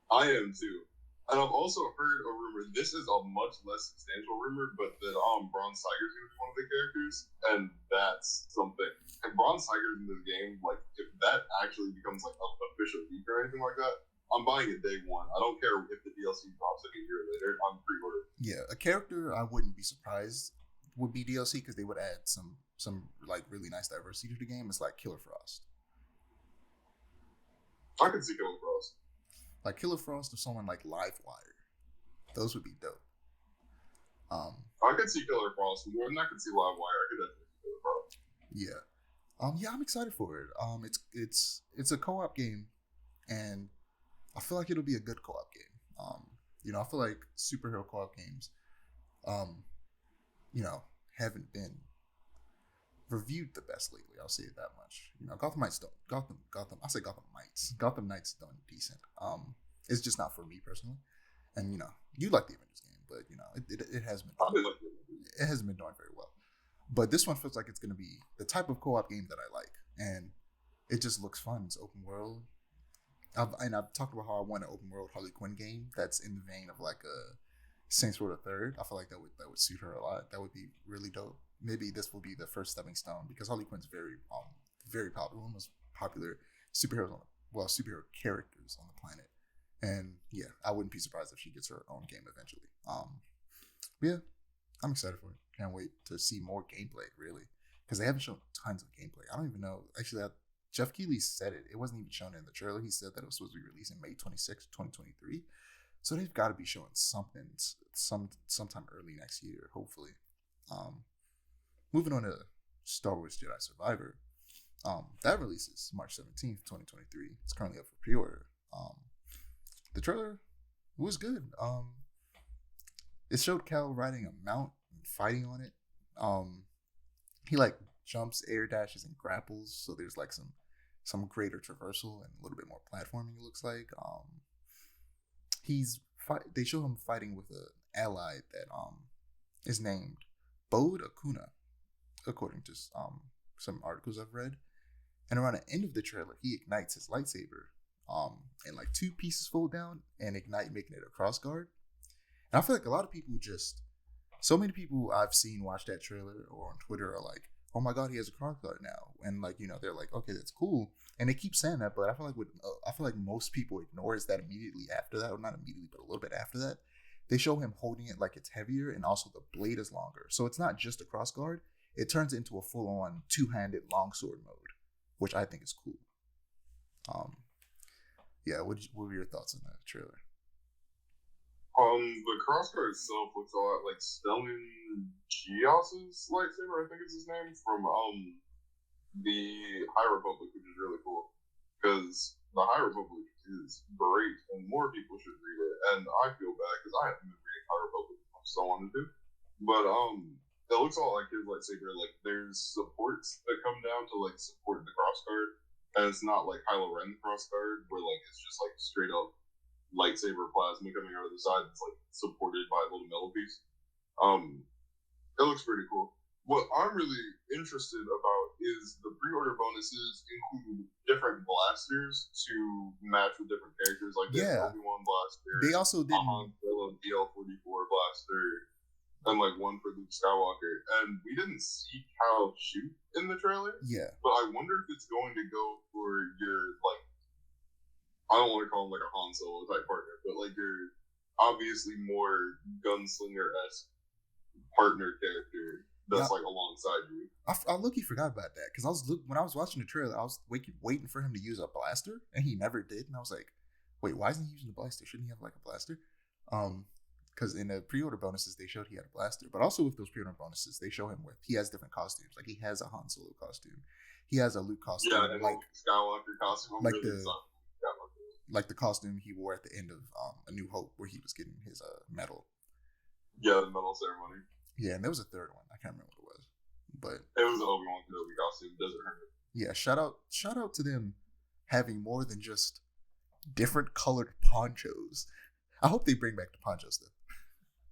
I am too. And I've also heard a rumor. This is a much less substantial rumor, but that Bronze Tiger's going to be one of the characters, and that's something. And Bronze Tiger's in this game, like if that actually becomes like an official leak or anything like that, I'm buying it day one. I don't care if the DLC drops like a year later. I'm pre-order. Yeah, a character I wouldn't be surprised would be DLC because they would add some like really nice diversity to the game. It's like Killer Frost. I could see Killer Frost. Like Killer Frost or someone like Livewire. Those would be dope. I could see Killer Frost more than I could see Livewire. I could definitely see Killer Frost. Yeah. Yeah, I'm excited for it. It's a co-op game, and I feel like it'll be a good co-op game. You know, I feel like superhero co-op games, you know, haven't been reviewed the best lately. I'll say it that much. You know, Gotham Knights done decent. It's just not for me personally. And you know, you like the Avengers game, but you know, it hasn't been. It hasn't been doing very well. But this one feels like it's going to be the type of co-op game that I like, and it just looks fun. It's open world. I've talked about how I want an open world Harley Quinn game that's in the vein of like a Saints Row the Third. I feel like that would suit her a lot. That would be really dope. Maybe this will be the first stepping stone because Harley Quinn's very popular, one of the most popular superhero characters on the planet. And yeah, I wouldn't be surprised if she gets her own game eventually. Yeah, I'm excited for it. Can't wait to see more gameplay, really, because they haven't shown tons of gameplay. I don't even know. Actually, Jeff Keighley said it. It wasn't even shown in the trailer. He said that it was supposed to be released in May 26, 2023. So they've got to be showing something sometime early next year, hopefully. Moving on to Star Wars Jedi Survivor. That releases March 17th, 2023. It's currently up for pre-order. The trailer was good. It showed Cal riding a mount and fighting on it. He like jumps, air dashes, and grapples. So there's like some greater traversal and a little bit more platforming. It looks like. They show him fighting with an ally that is named Bode Akuna, according to some articles I've read. And around the end of the trailer, he ignites his lightsaber, and like two pieces fold down and ignite, making it a crossguard. And I feel like a lot of people so many people I've seen watch that trailer or on Twitter are like, "Oh my god, he has a crossguard now," and like, you know, they're like, "Okay, that's cool," and they keep saying that. But I feel like most people ignore that immediately after that, or not immediately, but a little bit after that. They show him holding it like it's heavier, and also the blade is longer. So it's not just a crossguard; it turns into a full-on two-handed longsword mode, which I think is cool. Yeah. What were your thoughts on that trailer? The crossguard itself looks a lot like Stellan Gios's lightsaber, I think is his name, from the High Republic, which is really cool. Because the High Republic is great, and more people should read it. And I feel bad, because I haven't been reading High Republic as much as I wanted to. But it looks a lot like his lightsaber. Like, there's supports that come down to, like, support the crossguard. And it's not like Kylo Ren crossguard, where, like, it's just, like, straight up lightsaber plasma coming out of the side. It's like supported by a little metal piece. It looks pretty cool. What I'm really interested about is the pre-order bonuses include different blasters to match with different characters. Like there's Obi-Wan blaster. They also did DL-44 blaster, and like one for Luke Skywalker. And we didn't see Cal shoot in the trailer. Yeah. But I wonder if it's going to go for your like I don't want to call him like a Han Solo type partner, but like you're obviously more gunslinger-esque partner character that's like alongside you.
I look-y forgot about that because when I was watching the trailer, I was waiting for him to use a blaster, and he never did. And I was like, wait, why isn't he using a blaster? Shouldn't he have like a blaster? Because in the pre-order bonuses they showed he had a blaster, but also with those pre-order bonuses they show him with he has different costumes. Like he has a Han Solo costume, he has a Luke costume,
yeah, and like Skywalker costume,
like really like the costume he wore at the end of A New Hope, where he was getting his medal.
Yeah, the medal ceremony.
Yeah, and there was a third one. I can't remember what it was, but
it was an Obi-Wan Kenobi costume. Doesn't hurt.
Yeah, shout out to them having more than just different colored ponchos. I hope they bring back the ponchos though.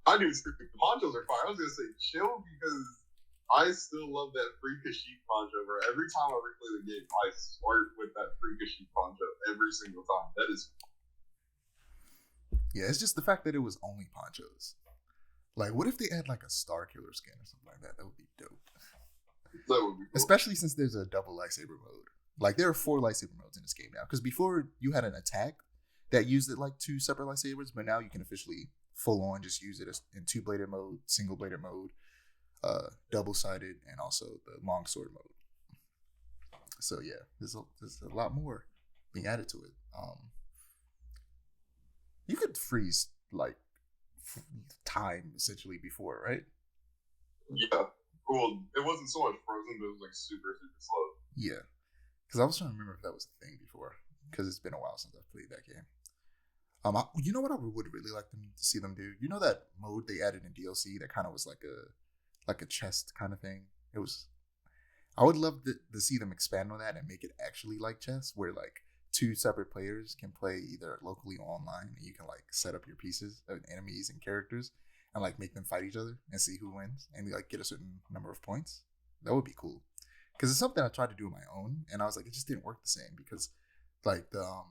I do. The ponchos are fine. I was gonna say chill because I still love that free Kashyyyk poncho, bro. Every time I replay the game, I start with that free Kashyyyk poncho every single time. That is.
Yeah, it's just the fact that it was only ponchos. Like, what if they add like a Star Killer skin or something like that? That would be dope.
That would be cool.
Especially since there's a double lightsaber mode. Like, there are 4 lightsaber modes in this game now. Because before, you had an attack that used it like 2 separate lightsabers, but now you can officially full on just use it in 2-bladed mode, single-bladed mode, double-sided, and also the longsword mode. So yeah, there's a lot more being added to it. You could freeze like time essentially before, right?
Yeah. Well, it wasn't so much frozen, but it was like super slow.
Yeah, because I was trying to remember if that was a thing before, because it's been a while since I've played that game. You know what I would really like them to see them do? You know that mode they added in DLC that kind of was like a chest kind of thing? It was. I would love to see them expand on that and make it actually like chess, where like 2 separate players can play either locally or online, and you can like set up your pieces of enemies and characters and like make them fight each other and see who wins and like get a certain number of points. That would be cool, because it's something I tried to do on my own, and I was like, it just didn't work the same because like the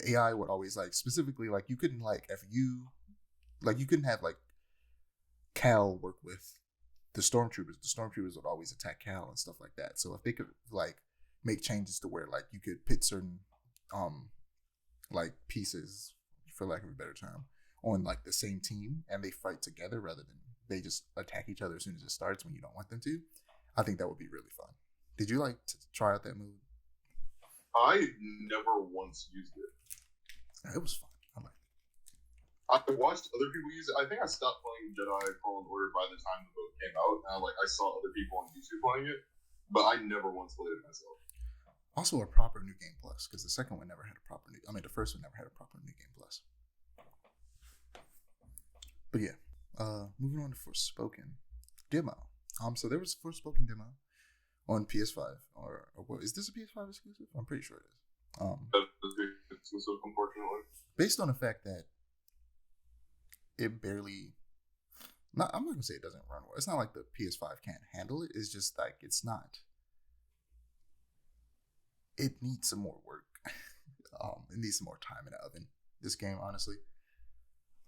AI would always like specifically like you couldn't like you couldn't have like Cal work with the stormtroopers would always attack Cal and stuff like that. So if they could like make changes to where like you could pit certain like pieces, for lack of a better term, on like the same team and they fight together rather than they just attack each other as soon as it starts when you don't want them to, I think that would be really fun. Did you like to try out that move?
I never once used it.
It was fun. I liked it.
I watched other people use it. I think I stopped playing Jedi Fallen Order by the time the book came out. And I saw other people on YouTube playing it, but I never once played it myself.
Also, a proper New Game Plus, because the second one never had a proper the first one never had a proper New Game Plus. But yeah, moving on to Forspoken demo. So there was a Forspoken demo on PS5, or what, is this a PS5 exclusive? I'm pretty sure it is.
Exclusive, unfortunately.
Based on the fact that it barely, I'm not gonna say it doesn't run well. It's not like the PS5 can't handle it. It's just like it's not. It needs some more work. It needs some more time in the oven. This game, honestly.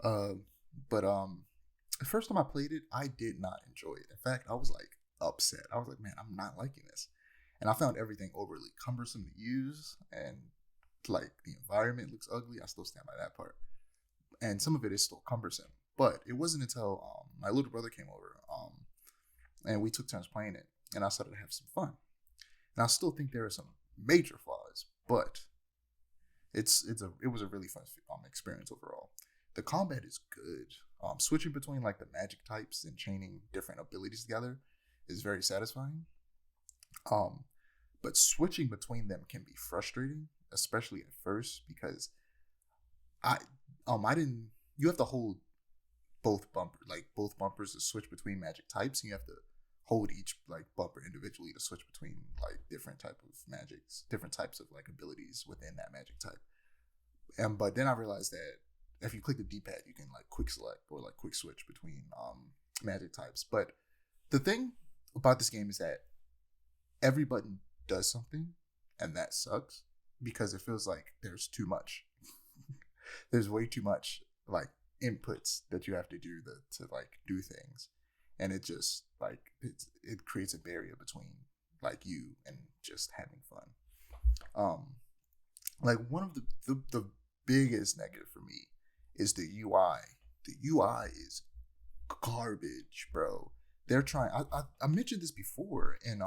But the first time I played it, I did not enjoy it. In fact, I was like upset. I was like, man, I'm not liking this. And I found everything overly cumbersome to use, and like the environment looks ugly. I still stand by that part. And some of it is still cumbersome. But it wasn't until my little brother came over, and we took turns playing it, and I started to have some fun. And I still think there are some major flaws, but it was a really fun experience overall. The combat is good. Switching between like the magic types and chaining different abilities together is very satisfying. But switching between them can be frustrating, especially at first, because you have to hold both bumpers to switch between magic types, and you have to hold each like bumper individually to switch between like different type of magics, different types of like abilities within that magic type. But then I realized that if you click the D-pad, you can like quick select or like quick switch between magic types. But the thing about this game is that every button does something, and that sucks because it feels like there's too much. There's way too much like inputs that you have to do to like do things, and it just like it creates a barrier between like you and just having fun. Like one of the biggest negative for me is the UI. The UI is garbage, bro. They're trying. I mentioned this before, and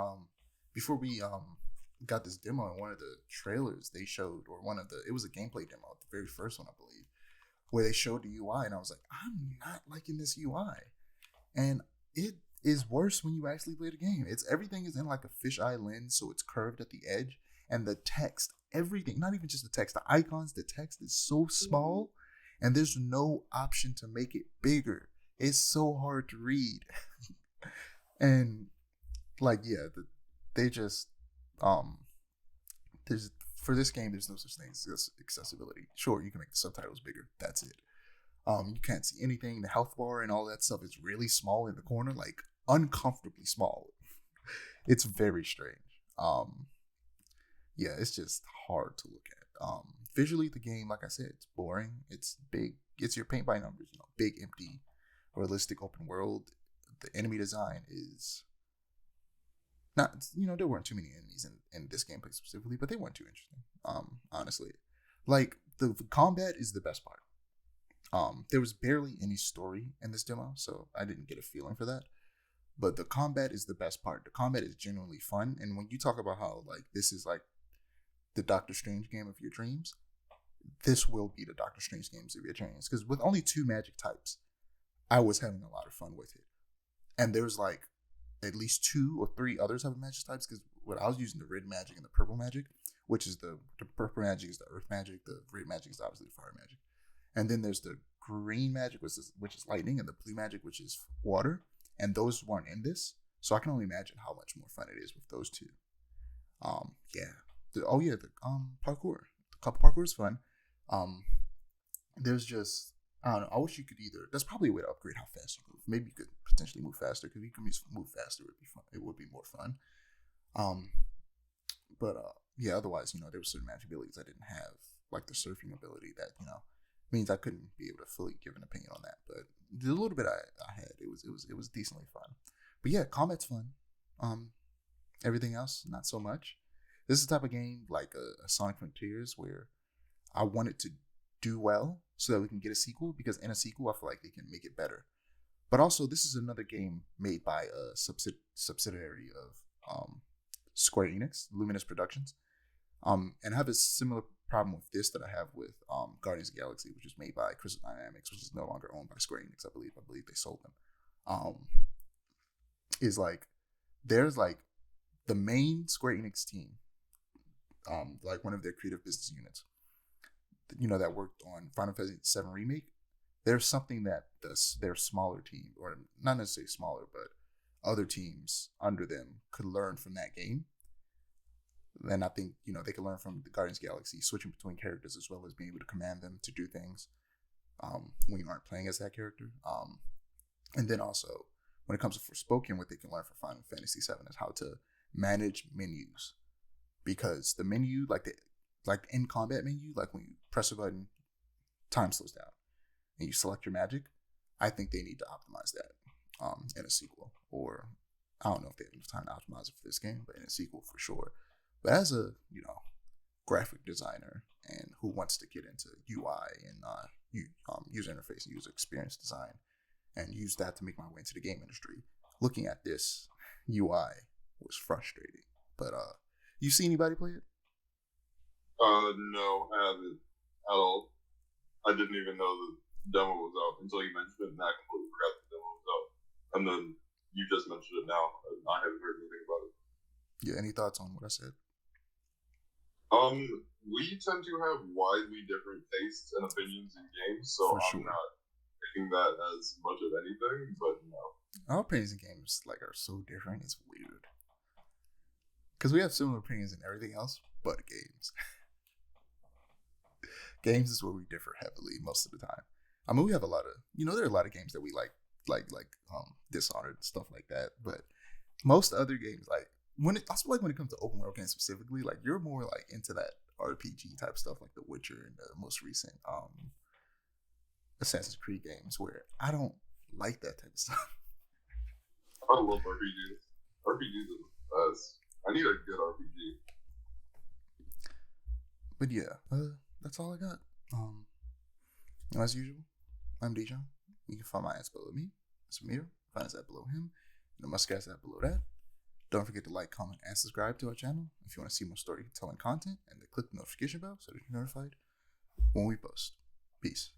before we got this demo in one of the trailers they showed, or one of the, it was a gameplay demo, the very first one I believe, where they showed the UI, and I was like, I'm not liking this UI, and it is worse when you actually play the game. It's everything is in like a fisheye lens, so it's curved at the edge, and the text, everything, not even just the text, the icons, the text is so small, and there's no option to make it bigger. It's so hard to read. And like, yeah, they just there's, for this game there's no such thing as accessibility. Sure, you can make the subtitles bigger, that's it. You can't see anything. The health bar and all that stuff is really small in the corner, like uncomfortably small. It's very strange. Yeah, it's just hard to look at. Visually, the game, like I said, it's boring. It's big. It's your paint by numbers. Big, empty, realistic open world. The enemy design is not. There weren't too many enemies in this gameplay specifically, but they weren't too interesting. Honestly, like the combat is the best part. There was barely any story in this demo, so I didn't get a feeling for that. But the combat is the best part. The combat is genuinely fun, and when you talk about how like this is like the Doctor Strange game of your dreams, this will be the Doctor Strange games of your dreams. Because with only 2 magic types, I was having a lot of fun with it. And there's like at least 2 or 3 others have magic types. Because what I was using, the red magic and the purple magic, which is the purple magic is the earth magic, the red magic is obviously the fire magic. And then there's the green magic, which is lightning, and the blue magic, which is water. And those weren't in this. So I can only imagine how much more fun it is with those 2. Yeah. The parkour. The parkour is fun. There's just, I don't know. I wish you could either. There's probably a way to upgrade how fast you move. Maybe you could potentially move faster, because if you can move faster, it would be fun. It would be more fun. But yeah. Otherwise, there were certain magic abilities I didn't have, like the surfing ability that means I couldn't be able to fully give an opinion on that. But the little bit I had, it was decently fun. But yeah, combat's fun. Everything else, not so much. This is the type of game like a Sonic Frontiers where I want it to do well so that we can get a sequel, because in a sequel I feel like they can make it better. But also, this is another game made by a subsidiary of Square Enix, Luminous Productions. And I have a similar problem with this that I have with Guardians of the Galaxy, which is made by Crystal Dynamics, which is no longer owned by Square Enix, I believe. I believe they sold them. Is like, there's like the main Square Enix team, like one of their creative business units, that worked on Final Fantasy VII Remake. There's something that their smaller team, or not necessarily smaller, but other teams under them could learn from that game. And I think, they can learn from the Guardians of the Galaxy, switching between characters as well as being able to command them to do things when you aren't playing as that character. And then also, when it comes to Forspoken, what they can learn from Final Fantasy VII is how to manage menus. Because the menu, like the in combat menu, like when you press a button, time slows down, and you select your magic. I think they need to optimize that in a sequel, or I don't know if they have enough time to optimize it for this game, but in a sequel for sure. But as a graphic designer and who wants to get into UI and user interface and user experience design, and use that to make my way into the game industry, looking at this UI was frustrating. But you see anybody play it?
No, I haven't at all. I didn't even know the demo was out until you mentioned it, and I completely forgot the demo was out. And then you just mentioned it now, and I haven't heard anything about it.
Yeah, any thoughts on what I said?
We tend to have widely different tastes and opinions in games, so I'm not taking that as much of anything, but
Our opinions in games are so different, it's weird. Because we have similar opinions in everything else but games. Games is where we differ heavily most of the time. I mean, we have a lot of, there are a lot of games that we like Dishonored and stuff like that. But most other games, I feel like when it comes to open world games specifically, you're more into that RPG type stuff, like The Witcher and the most recent Assassin's Creed games, where I don't like that type of stuff.
I love RPGs. RPGs are the best. I need a good RPG.
But yeah, that's all I got. As usual, I'm Dijon. You can find my ads below me. It's Amir. Find his ad below him. And the Muskat's ad below that. Don't forget to like, comment, and subscribe to our channel if you want to see more storytelling content, and to click the notification bell so that you're notified when we post. Peace.